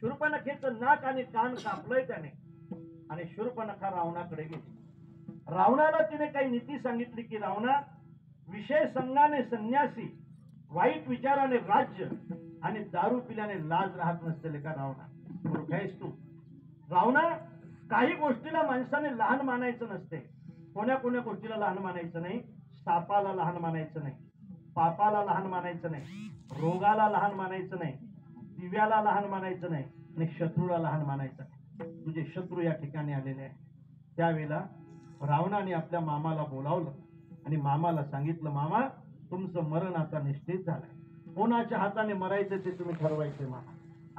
शूर्पणखेचं नाक आणि कान कापलंय त्याने आणि शूर्पणखा रावणाकडे गेली. रावणाला तिने काही नीती सांगितली की रावणा, विषय संघाने संन्यासी, वाईट विचाराने राज्य आणि दारू पिल्याने लाज राहत नसलेले का रावणा, मूर्ख आहेस तू. रावणा, काही गोष्टीला माणसाने लहान मानायचं नसते. कोण्या कोण्या गोष्टीला लहान मानायचं नाही. सापाला लहान मानायचं नाही, पापाला लहान मानायचं नाही, रोगाला लहान मानायचं नाही, दिव्याला लहान मानायचं नाही आणि शत्रूला लहान मानायचं नाही. तुझे शत्रू या ठिकाणी आलेले आहे. त्यावेळेला रावणाने आपल्या मामाला बोलावलं आणि मामाला सांगितलं, मामा तुमचं मरण आता निश्चित झालंय. कोणाच्या हाताने मरायचं ते तुम्ही ठरवायचे मामा.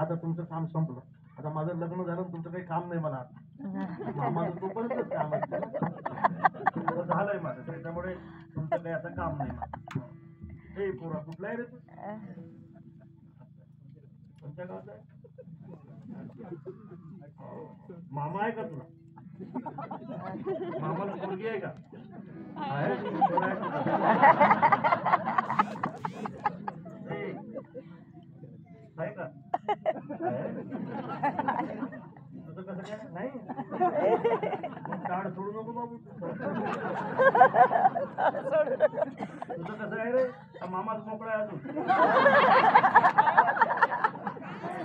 आता तुमचं काम संपलं. आता माझं लग्न झालं, तुमचं काही काम नाही मला आता. मामाचं तोपर्यंतच काम असतं. झालंय माझं, त्याच्यामुळे तुमचं काही आता काम नाही मला. हे पोरा कुठला आहे रे तू? कोणत्या गावात आहे? मामा आहे का तुला? मामाला पोरगी आहे का? आहे का? तुझं कसं काय? नाही काढ सोडू नको बाबू. तुझं कसं आहे रे? मामाच मोकळा आहे अजून.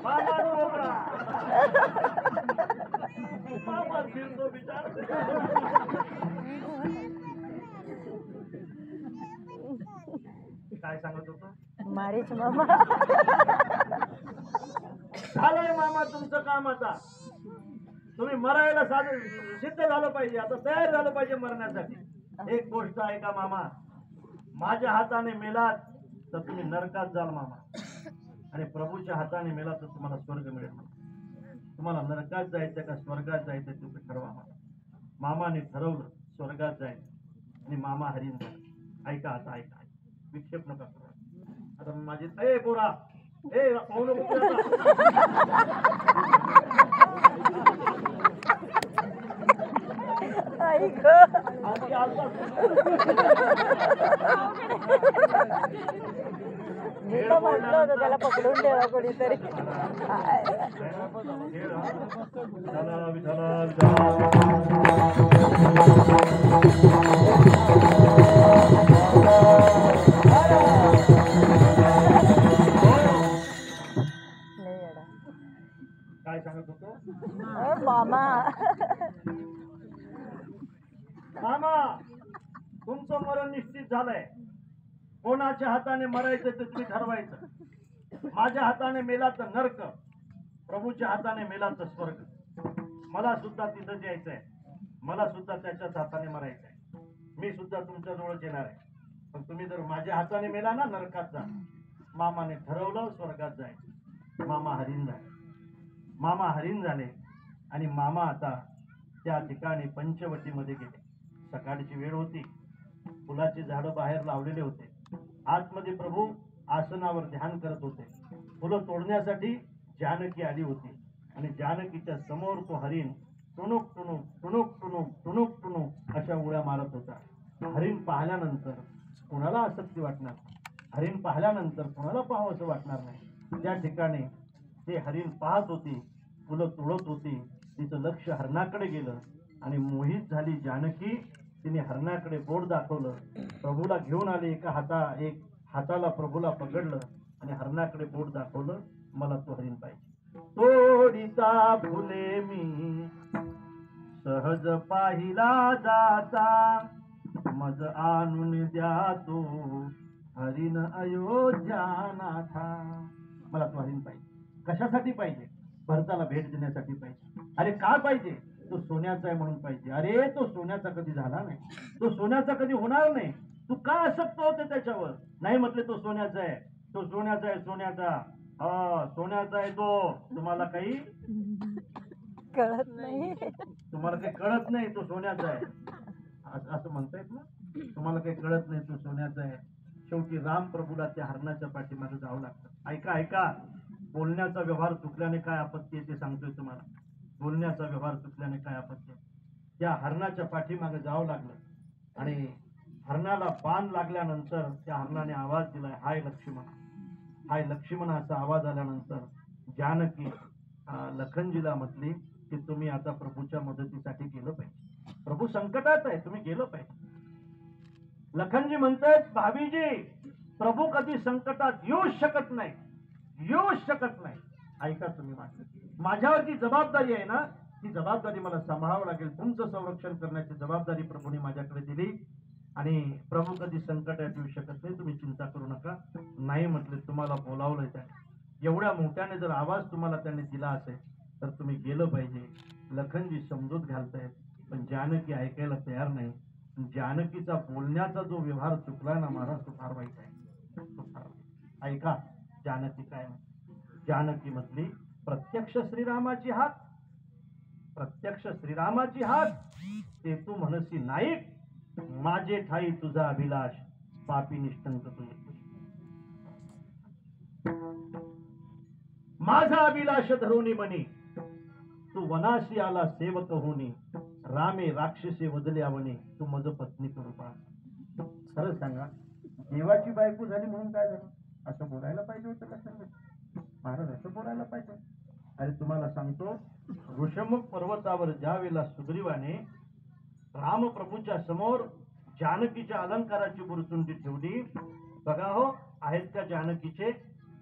मामा मोकळा. मामा फिरतो बिचार. सांगत होतो? मारीच मामा. झालंय मामा तुमचं काम आता. तुम्ही मरायला सिद्ध झालं पाहिजे, आता तयार झालं पाहिजे मरण्यासाठी. एक गोष्ट ऐका मामा, माझ्या हाताने मेलात तर तुम्ही नरकात जाल मामा, आणि प्रभूच्या हाताने मेलात तर तुम्हाला स्वर्ग मिळेल मामा. तुम्हाला नरकात जायचं का स्वर्गात जायचं तुम्ही ठरवा मामा. मामाने ठरवलं स्वर्गात जायचं आणि मामा हरीन झाला. ऐका आता, ऐका, विक्षेप नका करू. आता माझी ए पोरा, ए पाहू नको तू आता. आई ग. आधी आलता. मी तर म्हटलं होतं त्याला पकडून ठेवा कोणीतरी. विठाला, विठाला, विठाला. लय येडा. काय सांगत होतो? मामा. मामा तुमचं मरण निश्चित झालंय. कोणाच्या हाताने मरायचं ते तुम्ही ठरवायचं. माझ्या हाताने मेला तर नरक, प्रभूच्या हाताने मेला तर स्वर्ग. मला सुद्धा तिथं यायचंय, मला सुद्धा त्याच्याच हाताने मरायचंय. मी सुद्धा तुमच्या जवळच येणार आहे. पण तुम्ही जर माझ्या हाताने मेला ना नरकात जा. मामाने ठरवलं स्वर्गात जायचं. मामा हरीन झाले. मामा हरीन झाले आणि मामा आता त्या ठिकाणी पंचवटीमध्ये गेले. सकाळची वेळ होती, फुलाची झाडं बाहेर लावलेले होते. आतमध्ये प्रभू आसनावर ध्यान करत होते. फुलं तोडण्यासाठी जानकी आली होती आणि जानकीच्या समोर तो हरीण टुणूक टुणूक टुणूक टुणूक टुणूक टुणूक अशा उड्या मारत होता. हरीण पाहिल्यानंतर कुणाला आसक्ती वाटणार? हरीण पाहिल्यानंतर कुणाला पाहावंसं वाटणार नाही? त्या ठिकाणी ते हरीण पाहत होती, फुलं तोडत होती. तिचं लक्ष हरणाकडे गेलं आणि मोहित झाली जानकी. तिने हरणाकडे बोट दाखवलं, प्रभूला घेऊन आले. एक हाताला प्रभूला पकडलं आणि हरणाकडे बोट दाखवलं. मला तो हरीण पाहिजे. तोडिता फुले मी सहज पाहिला जाता, मज आणून द्या तो हरीण अयोध्या नाथा. मला तो हरीण पाहिजे. कशासाठी पाहिजे? भरताला भेट देण्यासाठी पाहिजे. अरे का पाहिजे? तो सोन्याचा आहे म्हणून पाहिजे. अरे तो सोन्याचा कधी झाला नाही, तो सोन्याचा कधी होणार नाही. तू का आसक्त होते त्याच्यावर? नाही म्हटले तो सोन्याचा आहे, तो सोन्याचा आहे, सोन्याचा. हा सोन्याचा आहे तो. तुम्हाला काही कळत नाही. तुम्हाला काही कळत नाही, तो सोन्याचा आहे असं म्हणतायत ना. तुम्हाला काही कळत नाही, तो सोन्याचा आहे. शेवटी राम प्रभूला त्या हरणाच्या पाठीमागे जावं लागतं. ऐका ऐका, बोलण्याचा व्यवहार चुकल्याने काय आपत्ती आहे ते सांगतोय तुम्हाला. बोलण्याचा व्यवहार चुकल्याने काय आपत्ती आहे. त्या हरणाच्या पाठीमागे जावं लागलं आणि हरणाला बाण लागल्यानंतर त्या हरणाने आवाज दिलाय, हाय लक्ष्मण, हाय लक्ष्मण असा आवाज आल्यानंतर जानकी लखनजीला म्हटली की तुम्ही आता प्रभूच्या मदतीसाठी गेलं पाहिजे. प्रभू संकटात आहे, तुम्ही गेलं पाहिजे. लखनजी म्हणतात, भाभीजी प्रभू कधी संकटात येऊच शकत नाही, येऊच शकत नाही. ऐका तुम्ही माझ्यावर जी जबाबदारी आहे ना, ती जबाबदारी मला सांभाळावं लागेल. तुमचं संरक्षण करण्याची जबाबदारी प्रभूने माझ्याकडे दिली आणि प्रभू कधी संकटात येऊ शकत नाही, तुम्ही चिंता करू नका. नाही म्हटले, तुम्हाला बोलावलंय त्याने. एवढ्या मोठ्याने जर आवाज तुम्हाला त्यांनी दिला असेल तर तुम्ही गेलं पाहिजे. लखनजी समजूत घालतायत पण जानकी ऐकायला तयार नाही. जानकीचा बोलण्याचा जो व्यवहार चुकला ना महाराज, तो फार वाईट आहे. ऐका जानकी काय म्हणते. जानकी म्हटली, प्रत्यक्ष श्रीरामाची हाक, प्रत्यक्ष श्रीरामाची हाक, ते तू म्हणसी नाईक, माझे ठाई तुझा अभिलाष, पापी निष्ठंक तुझे. माझा अभिलाष धरुनी मनी, तू वनाशी आला सेवक होनी, रामे राक्षसे वदल्यावने, तू मज पत्नी करू पा. खरं सांगा, देवाची बायको झाली म्हणून काय झालं? असं बोलायला पाहिजे होतं का? महाराज असं बोलायला पाहिजे. अरे तुम्हाला सांगतो, ऋषमुख पर्वतावर ज्या वेळेला सुग्रीवाने रामप्रभूच्या समोर जानकीच्या अलंकाराची गुरुचुंडी ठेवली, बघा हो आहेत का जानकीचे,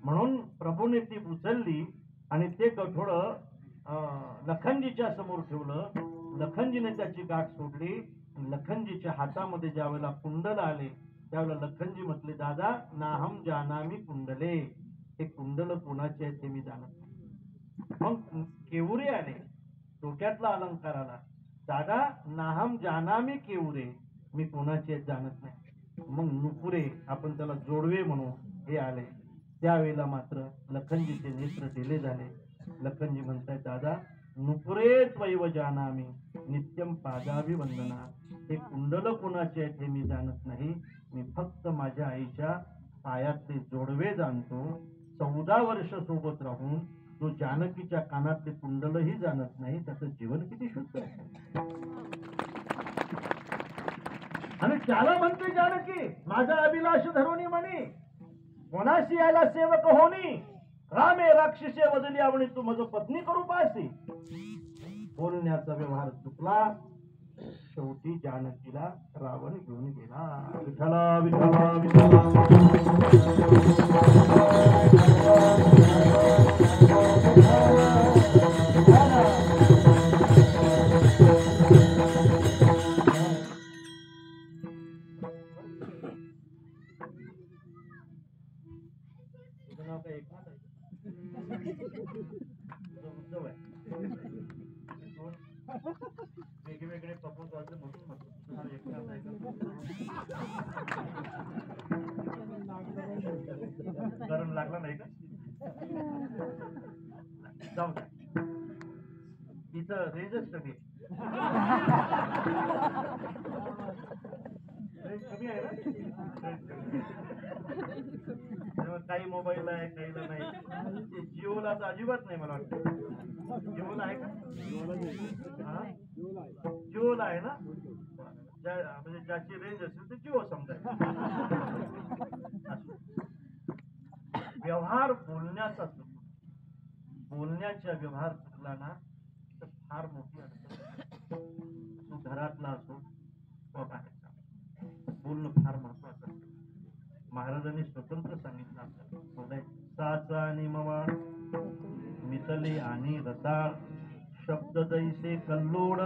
म्हणून प्रभूने ती उचलली आणि ते गठोडं लखनजीच्या समोर ठेवलं. लखनजीने त्याची गाठ सोडली. लखनजीच्या हातामध्ये ज्या वेळेला कुंडल आले, त्यावेळेला लखनजी म्हटले, दादा नाहम जानामी कुंडले, हे कुंडल कोणाचे आहे ते मी जाणत नाही. मग केवरे आले, डोक्यातला अलंकार आला, दादा नाहम जानामी केवरे, मी कोणाचे आहेत जाणत नाही. मग नुपुरे, आपण त्याला जोडवे म्हणू, हे आले. त्यावेळेला मात्र लखनजीचे नेत्र ढिले झाले. लखनजी म्हणताय, दादा नुपुरे त्वैव जानामी नित्यम पादावी वंदना, हे कुंडल कोणाचे आहेत हे मी जाणत नाही, मी फक्त माझ्या आईच्या पायातले जोडवे जाणतो. 14 वर्ष सोबत राहून जो जानकीच्या कानातले कुंडलही जाणत नाही, त्याचं जीवन किती शुद्ध आहे. आणि त्याला म्हणते जानकी, माझा अभिलाष धरुणी म्हणी, कोणाशी याला सेवक होणी, रामे राक्षसे वदली आवणी, तू माझं पत्नी करू पासी. बोलण्याचा व्यवहार चुकला, शेवटी जानकीला रावण घेऊन गेला. विठ्ठला विठ्ठला नाव काय एकनाथ आहे? उद्धव आहे. वेगवेगळे प्रपोजल म्हणून म्हणतो एकनाथ आहे का? गरम लागला नाही का? जाऊ द्या, तिचं रेंजच कमी कमी आहे ना. काही मोबाईल आहे, काहीला नाही. जिओला तर अजिबात नाही मला वाटतं. जिओला आहे का? जिओला आहे ना. म्हणजे ज्याची रेंज असेल ते जिओ समजायचं. व्यवहार बोलण्याचा चुकला, बोलण्याच्या व्यवहार चुकला ना तर फार मोठी अडचण. तो घरातला असो किंवा बाहेरचा, बोलणं फार महत्वाचं असतं. महाराजांनी स्वतंत्र सांगितलं आपल्याला, बोलायचं साचा आणि मवा मितले आणि रसाळ, शब्द दैसे कल्लोळ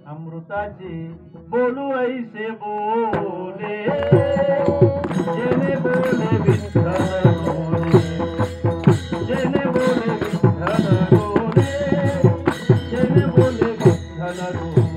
अमृताचे, बोलू ऐसे बोले जेने बोले विठ्ठल बोले, जेने बोले विठ्ठल बोले, जेने बोले विठ्ठल बोले.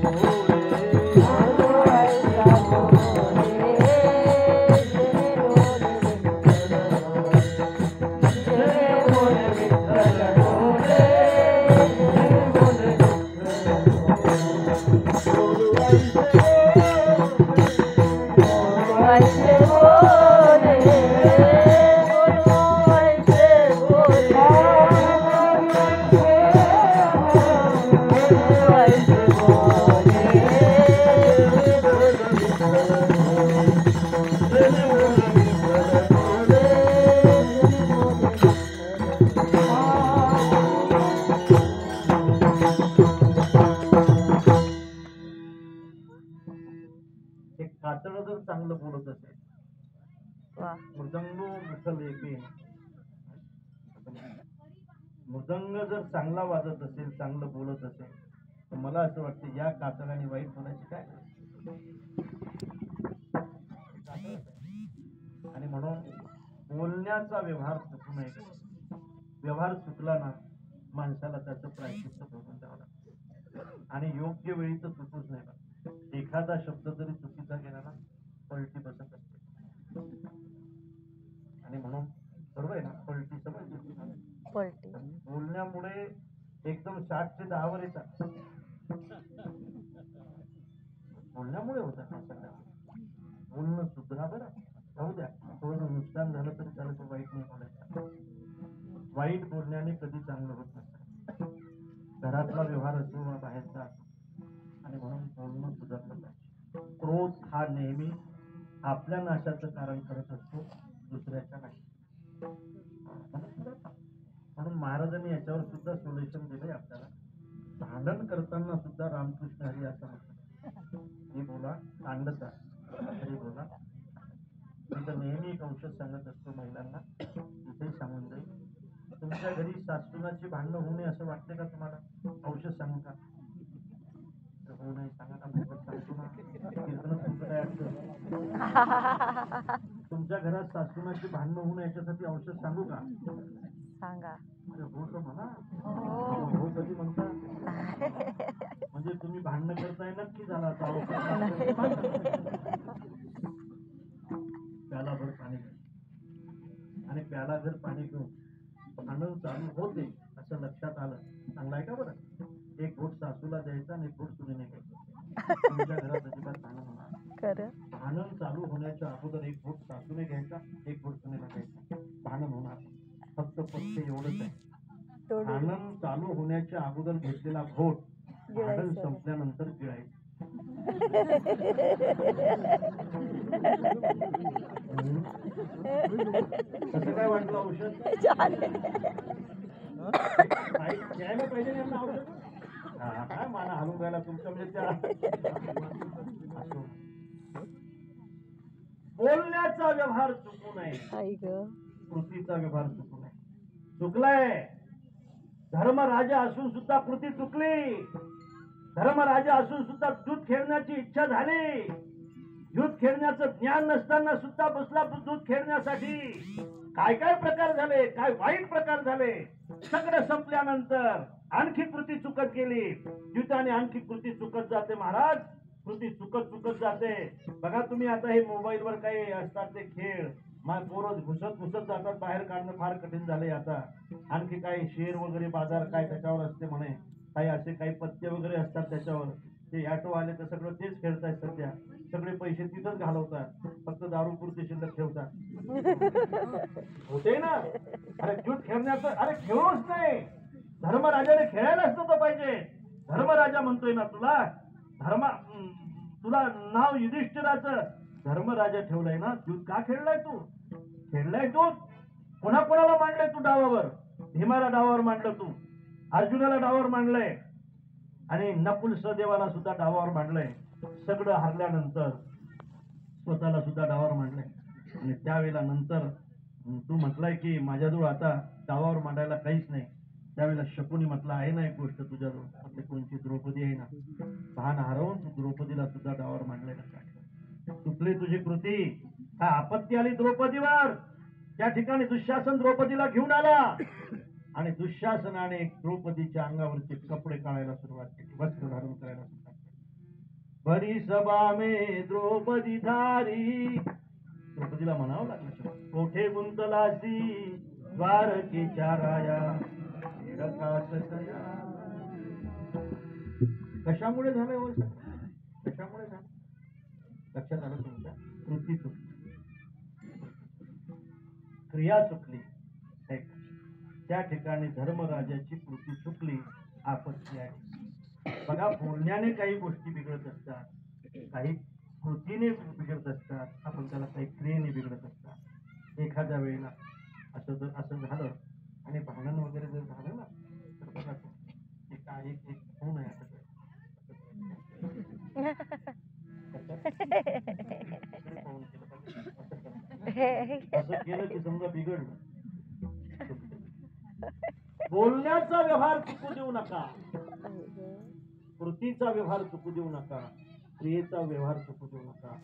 कातळ जर चांगलं बोलत असेल, मृदंगो मुसल एके, मृदंग जर चांगला वाजत असेल, चांगलं बोलत असेल, तर मला असं वाटतं या कातळाने वाईट बोलायची काय. आणि म्हणून बोलण्याचा व्यवहार चुकू नये. व्यवहार चुकला ना माणसाला त्याचं प्रायश्चित्त भोगून द्यावं लागतं. आणि योग्य वेळी तर चुकूच नाही. एखादा शब्द जरी चुकीचा गेला ना पलटी बसत असते. आणि म्हणून बरोबर आहे ना, पलटी समज पलटी बोलण्यामुळे एकदम 60 ते 10 वर येतात. बोलण्यामुळे होतात ना सगळ्या. बोलणं सुधरा बरं, राहू द्या, थोडं नुकसान झालं तरी त्याला तो वाईट नाही बोलायचा. वाईट बोलण्याने कधी चांगलं होत नसतं. घरातला व्यवहार असो वा बाहेरचा असो. आणि म्हणून बोलणं सुधारलं पाहिजे. क्रोध हा नेहमी आपल्या नाशाचं कारण करत असतो, दुसऱ्याच्या नाही. म्हणून महाराजांनी याच्यावर सुद्धा सोल्युशन दिलंय आपल्याला. भांडण करताना सुद्धा रामकृष्ण हरी असं म्हणतात, हे बोला कांडचा हरी बोला. मी तर नेहमी एक औषध सांगत असतो महिलांना, तिथे सांगून जाईल. तुमच्या घरी सासूनाची भांडणं होऊ नये असं वाटते का तुम्हाला? औषध सांगू का? हो नाही सांगा ना, फुकट सांगतो ना. कीर्तनात फुकट आहे असं. तुमच्या घरात सासूनाची भांडणं होऊ नये याच्यासाठी औषध सांगू का? सांगा. अरे हो तर म्हणा. हो. हो कधी म्हणता? म्हणजे तुम्ही भांडणं करताय नक्की झाला आता औषध प्यालाभर पाणी घ्या आणि प्याला जर पाणी घेऊन भांडण चालू होते असं लक्षात आलं, चांगलं आहे का बरं? एक घोट सासूला द्यायचा आणि एक घोट सुनेने घ्यायचा. तुमच्या घरात अजिबात भांडण होणार. खरं. भांडण चालू होण्याच्या अगोदर एक घोट सासूने घ्यायचा, एक घोट सुनेला घ्यायचा. भांडण होणार. फक्त एवढंच आहे. भांडण चालू होण्याच्या अगोदर घेतलेला घोट भांडण संपल्यानंतर गिळायचं. कसं काय वाटलं औषध? घ्यायला पाहिजे ना यांना औषध. काय माना हलून राहिला तुमचं म्हणजे त्या बोलण्याचा व्यवहार चुकू नये, कृतीचा व्यवहार चुकू नये. चुकलाय. धर्मराजा असून सुद्धा कृती चुकली. धर्मराजा असून सुद्धा दूध खेळण्याची इच्छा झाली. दूध खेळण्याचं ज्ञान नसताना सुद्धा बसला दूध खेळण्यासाठी. काय काय प्रकार झाले, काय वाईट प्रकार झाले. सगळं संपल्यानंतर आणखी कृती चुकत गेली. द्यूताने आणखी कृती चुकत जाते महाराज. कृती चुकत जाते. बघा तुम्ही आता हे मोबाईलवर काही असतात ते खेळ, पोरं घुसत जातात. बाहेर काढणं फार कठीण झालंय आता. आणखी काही शेअर वगैरे बाजार काय त्याच्यावर असते म्हणे. काही असे काही पत्ते वगैरे असतात त्याच्यावर. ते ऑटो आले तर सगळं तेच खेळतायत सध्या. सगळे पैसे तिथंच घालवतात. फक्त दारू पुरते शिल्लक ठेवतात. होते ना. अरे दूध खेळण्याचं, अरे खेळूच नाही. धर्मराजाने खेळायलाच नव्हतं पाहिजे. धर्मराजा म्हणतोय ना तुला नाव युधिष्ठिराचं. धर्मराजा ठेवलंय ना. दूध का खेळलाय तू? खेळलाय तू. कोणाला मांडलंय तू डावावर? भीमाला डावावर मांडलं तू. अर्जुनाला डावावर मांडलंय आणि नकुल सहदेवाला सुद्धा डावावर मांडलंय. सगळं हरल्यानंतर स्वतःला सुद्धा डावावर मांडलंय. आणि त्यावेळेला नंतर तू म्हटलाय की माझ्याजवळ आता डावावर मांडायला काहीच नाही. त्यावेळेला शकुनी म्हटलं आहे ना एक गोष्ट तुझ्याजवळ. आपली कोणची द्रौपदी आहे ना. भान हरवून तू द्रौपदीला सुद्धा डावावर मांडलंय ना. चुकली तुझी कृती. हा आपत्ती आली द्रौपदीवर. त्या ठिकाणी दुःशासन द्रौपदीला घेऊन आला आणि दुःशासनाने द्रौपदीच्या अंगावरचे कपडे काढायला सुरुवात केली. वस्त्र धारण करायला सुरुवात केली. बरी सभा में द्रौपदी धारी. द्रौपदीला म्हणावं लागलं, कोठे गुंतलासी द्वारकेच्या राया. कशामुळे झालंय हो? कशामुळे झालं? लक्षात आलं तुमच्या? कृती चुकली, क्रिया चुकली. त्या ठिकाणी धर्मराजाची कृती चुकली. आपत्ती आहे. बघा बोलण्याने काही गोष्टी बिघडत असतात, काही कृतीने बिघडत असतात, आपण त्याला काही क्रियेने बिघडत असतात. एखाद्या वेळेला असं झालं आणि भांडण वगैरे जर झालं ना तर बघा एक होऊ नये. असं केलं की समजा बिघडलं. बोलण्याचा व्यवहार चुकू देऊ नका. कृतीचा व्यवहार चुकू देऊ नका. क्रियेचा व्यवहार चुकू देऊ नका.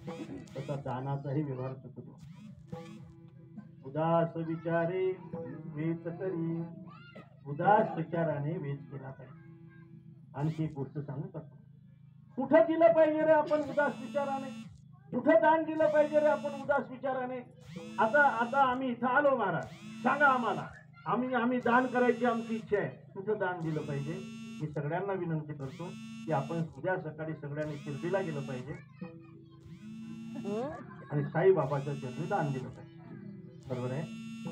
तसा दानाचाही व्यवहार चुकू देऊ. उदास विचारे वेच करी. उदास विचाराने वेच केला पाहिजे. आणखी एक गोष्ट सांगू का? कुठं दिलं पाहिजे रे आपण उदास विचाराने? कुठं दान दिलं पाहिजे रे आपण उदास विचाराने? आता आम्ही इथं आलो महाराज, सांगा आम्हाला. आम्ही दान करायची आमची इच्छा आहे. कुठं दान दिलं पाहिजे? मी सगळ्यांना विनंती करतो की आपण उद्या सकाळी सगळ्यांनी शिर्डीला गेलं पाहिजे आणि साईबाबाच्या चरणी दान दिलं पाहिजे. बरोबर आहे?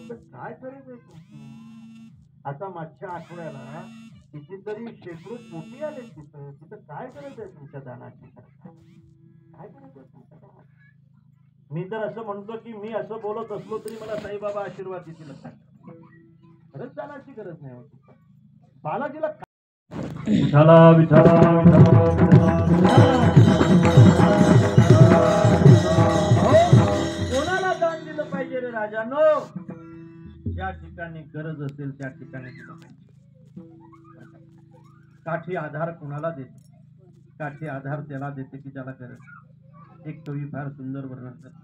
तर काय करायचं? आता मागच्या आठवड्याला कितीतरी शेकडो कोटी आले तिथं काय करायचंय तुमच्या दानाची? काय करायचंय तुमच्या दानाची? मी तर असं म्हणतो की मी असं बोलत असलो तरी मला साईबाबा आशीर्वाद देतील. खरंच दानाची गरज नाही होती. बालाजीला विठाला विठाला कोणाला दान दिलं पाहिजे रे राजानो? ज्या ठिकाणी गरज असेल त्या ठिकाणी दिलं पाहिजे. काठी आधार कोणाला देतो? काठी आधार त्याला देते की ज्याला गरज. एक कवी फार सुंदर वर्णन करतो.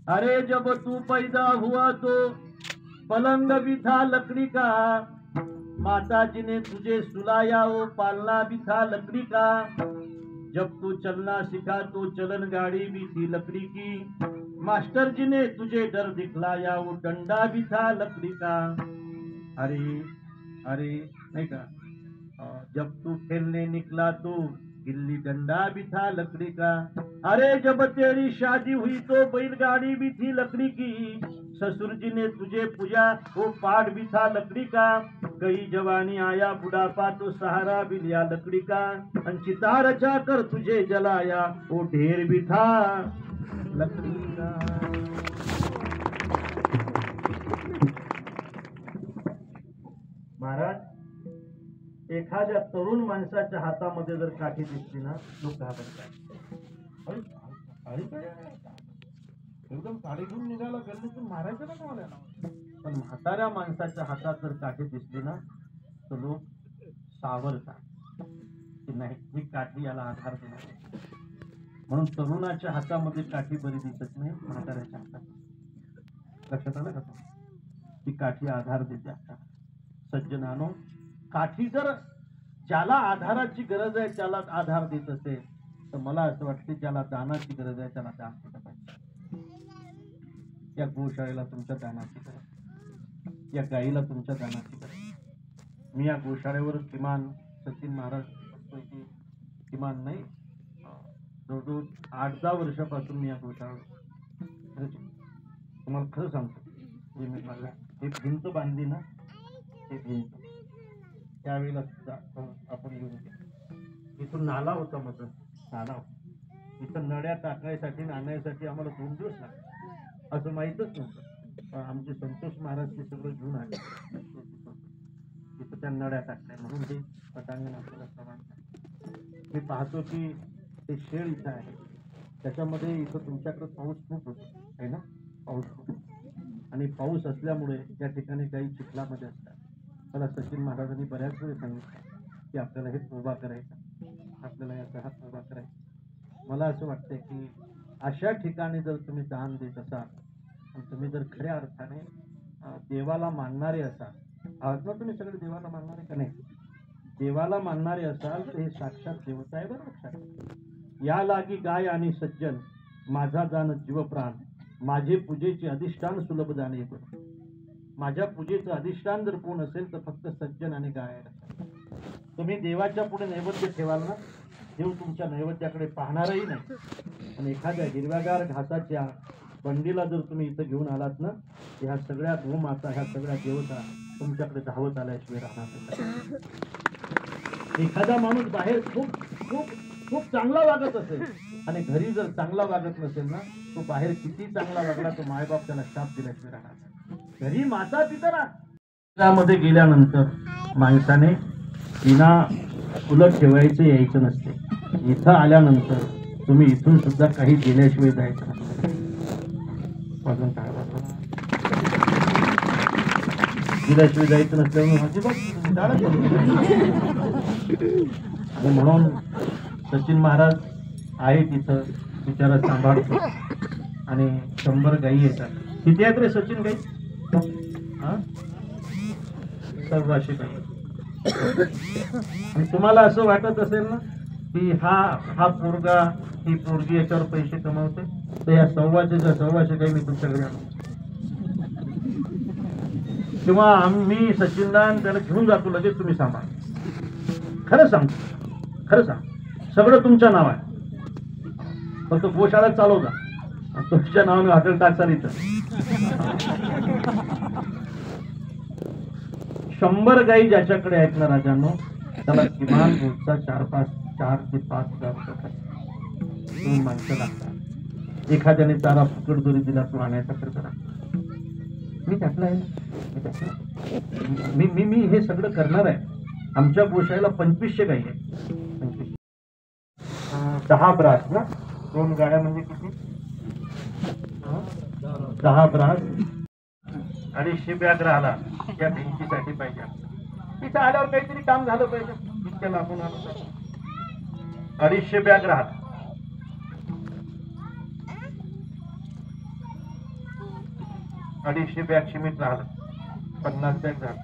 अरे जब तू पैदा हुआ तो पलंग भी था लकड़ी का, माताजी ने तुझे सुलाया वो पालना भी था लकड़ी का, जब तू चलना सीखा तो चलन गाड़ी भी थी लकड़ी की, मास्टर जी ने तुझे डर दिखलाया वो डंडा भी था लकड़ी का. अरे अरे नहीं का, जब तू खेलने निकला तो गिल्ली डंडा भी था लकड़ी का, अरे जब तेरी शादी हुई तो बैलगाड़ी भी थी लकड़ी की, ससुर जी ने तुझे पूजा वो पाट भी था लकड़ी का, गई जवानी आया बुढ़ापा तो सहारा भी लिया लकड़ी का, चिता रचा कर तुझे जलाया वो ढेर भी था लकड़ी का. महाराज, एखाद्या तरुण माणसाच्या हातामध्ये जर काठी दिसली ना, लोक घाबरतात. एकदम काठी घेऊन निघाला गल्लीतून मारायचं ना कोणाला. पण म्हाताऱ्या माणसाच्या हातात जर काठी दिसली ना, तर लोक सावरतात की नाही, ही काठी याला आधार देणार. म्हणून तरुणाच्या हातामध्ये काठी बरी दिसत नाही, म्हाताऱ्याच्या हातात. लक्षात आलं का? ती काठी आधार देते. आता सज्जनानो, काठी जर ज्याला आधाराची गरज आहे त्याला आधार देत असेल, तर मला असं वाटतं ज्याला दानाची गरज आहे त्याला दान केलं पाहिजे. या गोशाळेला तुमच्या दानाची गरज, या गाईला तुमच्या दानाची गरज. मी या गोशाळेवर किमान सचिन महाराज म्हणतोय की किमान नाही, जवळजवळ 8-10 वर्षापासून मी या गोशाळेवर, तुम्हाला खरं सांगतो, मी मला हे भिंत बांधली ना, हे भिंत त्यावेळेला सुद्धा आपण येऊन गेलो. इथून नाला होता, मग नाला होता, इथं नड्या टाकायसाठी आणण्यासाठी आम्हाला 2 दिवस लागले. असं माहीतच नव्हतं. आमचे संतोष महाराज ते सगळं घेऊन आले, तिथं त्या नड्या टाकल्या म्हणून हे पटांगण आपल्याला समान. मी पाहतो की ते शेळ इथं आहे, त्याच्यामध्ये इथं तुमच्याकडे पाऊस खूप होतो आहे ना, पाऊस खूप, आणि पाऊस असल्यामुळे या ठिकाणी काही चिखलामध्ये असतात. मला सचिन महाराजांनी बऱ्याच वेळी सांगितलं की आपल्याला हे उभा करायचा, आपल्याला याचा हात उभा करायचा. मला असं वाटतंय की अशा ठिकाणी जर तुम्ही दान देत असाल आणि तुम्ही जर खऱ्या अर्थाने देवाला मानणारे असाल, आज ना तुम्ही सगळे देवाला मानणारे का नाही, देवाला मानणारे असाल तर हे साक्षात देवता आहे. बरं लक्षात या लागी गाय आणि सज्जन, माझा जाण जीवप्राण, माझे पूजेचे अधिष्ठान सुलभ जाणे. माझ्या पूजेचं अधिष्ठान जर कोण असेल तर फक्त सज्जन आणि गाय आहे. तुम्ही देवाच्या पुढे नैवेद्य ठेवाल ना, देव तुमच्या नैवेद्याकडे पाहणारही नाही. आणि एखाद्या हिरव्यागार घासाच्या बंडीला जर तुम्ही इथं घेऊन आलात ना, ह्या सगळ्या गोमाता, ह्या सगळ्या देवता तुमच्याकडे धावत आल्याशिवाय राहणार नाही. एखादा माणूस बाहेर खूप खूप खूप चांगला वागत असेल आणि घरी जर चांगला वागत नसेल ना, तो बाहेर किती चांगला वागला तो मायबाप त्याला शाप दिल्याशिवाय राहणार नाही. घरी माता पिता त्यामध्ये गेल्यानंतर माणसाने विना उलट ठेवायचं यायचं नसते. इथं आल्यानंतर तुम्ही इथून सुद्धा काही गेल्याशिवाय जायचं नसतं. अजून काय गेल्याशिवाय जायचं नसल्यामुळे आणि म्हणून सचिन महाराज आहे तिथं, बिचारा सांभाळतो. आणि 100 गायी येतात. किती आहेत रे सचिन गाई? 100 गाई. आणि तुम्हाला असं वाटत असेल ना की हा पोरगा, ही पोरगी याच्यावर पैसे कमवते, तर या 100 गाई मी तुमच्याकडे आणू किंवा आम्ही सचिनला त्याला घेऊन जातो लगेच, तुम्ही सांभाळ. खरं सांगतो, खरं सांग, सगळं तुमच्या नाव आहे, फक्त गोशाळा चालवता, तुमच्या नावाने हॉटेल टाकसाल इथं. 100 गाई ज्याच्याकडे आहेत ना राजांनो, त्याला किमान रोजचा 4 ते 5 हजार रुपये 2 माणसं लागतात. एखाद्याने चारा फुकट जरी दिला तो आणायचा खर्च लागतो. मी टाकला आहे, मी हे सगळं करणार आहे. आमच्या गोशाळेला 2500 गाई आहेत. 10 ब्रास ना, 2 गाड्या म्हणजे किती? 10 ब्रास. 250 बॅग राहिला या भिंतीसाठी पाहिजे. तिथं आल्यावर काहीतरी काम झालं पाहिजे. इतक्या लागून आलो 250 बॅग राहत. अडीचशे बॅग सिमेंट राहिलं, 50 बॅग झालं.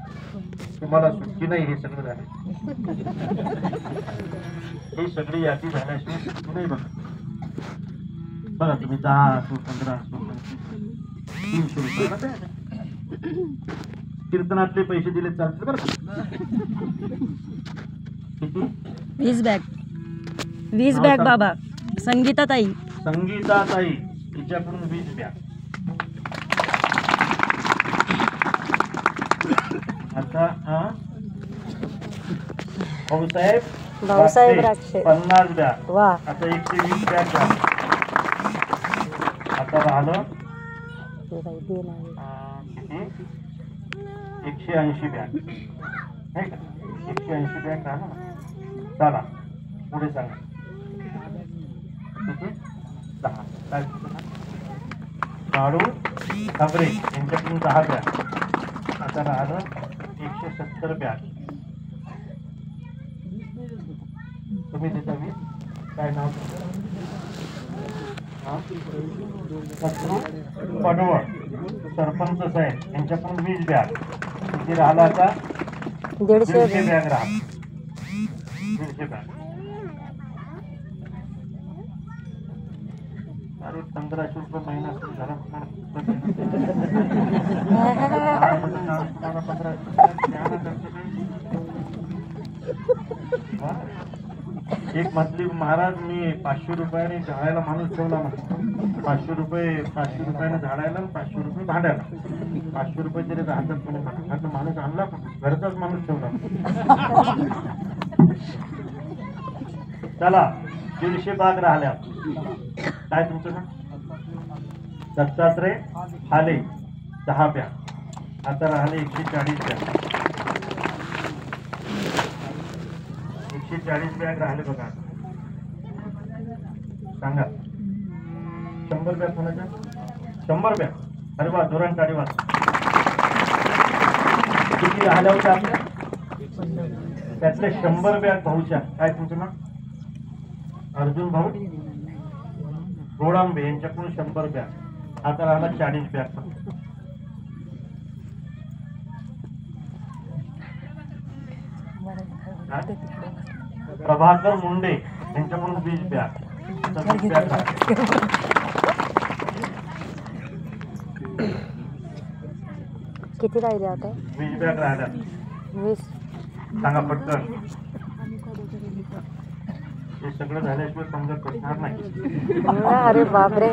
तुम्हाला सुट्टी नाही, हे सगळं झालं. ही सगळी यादी झाल्याशिवाय सुट्टी नाही बघा. बघा तुम्ही 10 असो 15 असो 300 रुपये कीर्तनातले पैसे दिले चालतील बरं का. किती? 20 बॅग बाबा. संगीताताई तिच्याकडून 20 बॅग. आता भाऊसाहेब राक्षे 50 बॅग. वा. आता 120 बॅग झाले. आता राहिलं किती? 180 बॅग नाही का? 180 बॅग राहिलं ना. चला पुढे सांगा. किती? 10. काय काढू खबरे यांच्याकडून 10 बॅग. आता राहिलं 170 बॅग. तुम्ही देता मी काय नाव पडवळ सरपंच साहेब यांच्याकडून 20 बॅग. किती राहिला आता? 150 बॅग राहा. 150 बॅग. अरे 1500 रुपये महिना सुरू झाला. 1500 एक म्हटली महाराज मी 500 रुपयाने झाडायला माणूस ठेवला म्हणतो. 500 रुपयाने झाडायला 500 रुपये भांडायला. 500 रुपये तरी राहतात कोणी म्हणा. माणूस आणला घरचाच माणूस ठेवला. चला 150 बाग राहिल्या. काय तुमचं ना? दत्तात्रय हाले 10 बॅग. आता राहिले 140 बॅग. 140 बॅग राहिले बघा. सांगा 100 बॅग कोणाच्या? 100 बॅग. अरे वा, धोरण काढी वा. किती राहिल्या होत्या आपल्या? त्यातले 100 बॅग भाऊच्या. काय तुमचं नाव? अर्जुन भाऊ गोडांबे यांच्याकडून 100 बॅग. आता राहिला 40 बॅग. प्रभाकर मुंडे यांच्याकडून 20 बॅग. 20 बॅग किती राहिले आता? 20 बॅग राहिल्या. 20. सांगा पटकन. हे सगळं झाल्याशिवाय समजा बसणार नाही. अरे बापरे.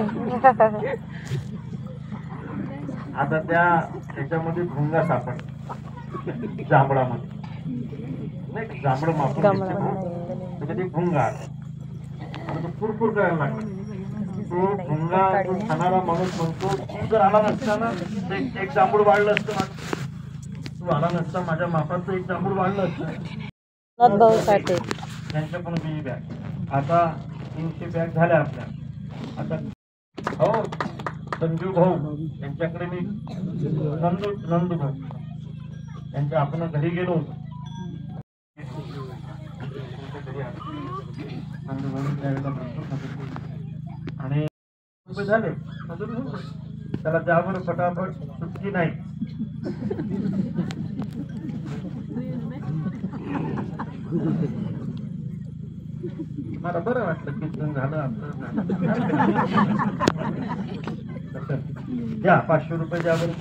आता त्याच्यामध्ये भुंगा सापड जांभळामध्ये नाही. जांभळ मापून त्याच्यात एक भुंगा आला. कुरकुर करायला लागला. तो भुंगा तो खाणारा माणूस म्हणतो तू जर आला नसता ना एक जांभूळ वाढलं असतं. तू आला नसता माझ्या मापाचं एक जांभूळ वाढलं असतं. भाऊ साठे त्यांच्या पण 20 बॅग. आता 300 बॅग झाल्या आपल्या. आता हो संजू भाऊ यांच्याकडे मी नंदू भाऊ त्यांच्या आपण घरी गेलो होतो. आणि झाले त्याला त्यावर फटाफट सुट्टी नाही. मला बरं वाटलं कीर्तन झालं आपलं. द्या 500 रुपये द्या बरं.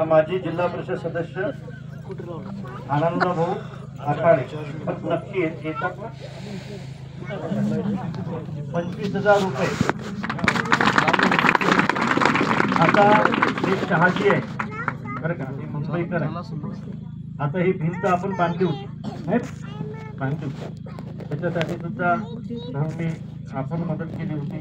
माजी जिल्हा परिषद सदस्य आनंद भाऊ आखाडे नक्की येतात ना. 25,000 रुपये. आता हे शहाजी आहे बरं का, हे मुंबईकर आहे. आता ही भिंत आपण बांधली होती बांधली होती. त्याच्यासाठी सुद्धा मी आपण मदत केली होती.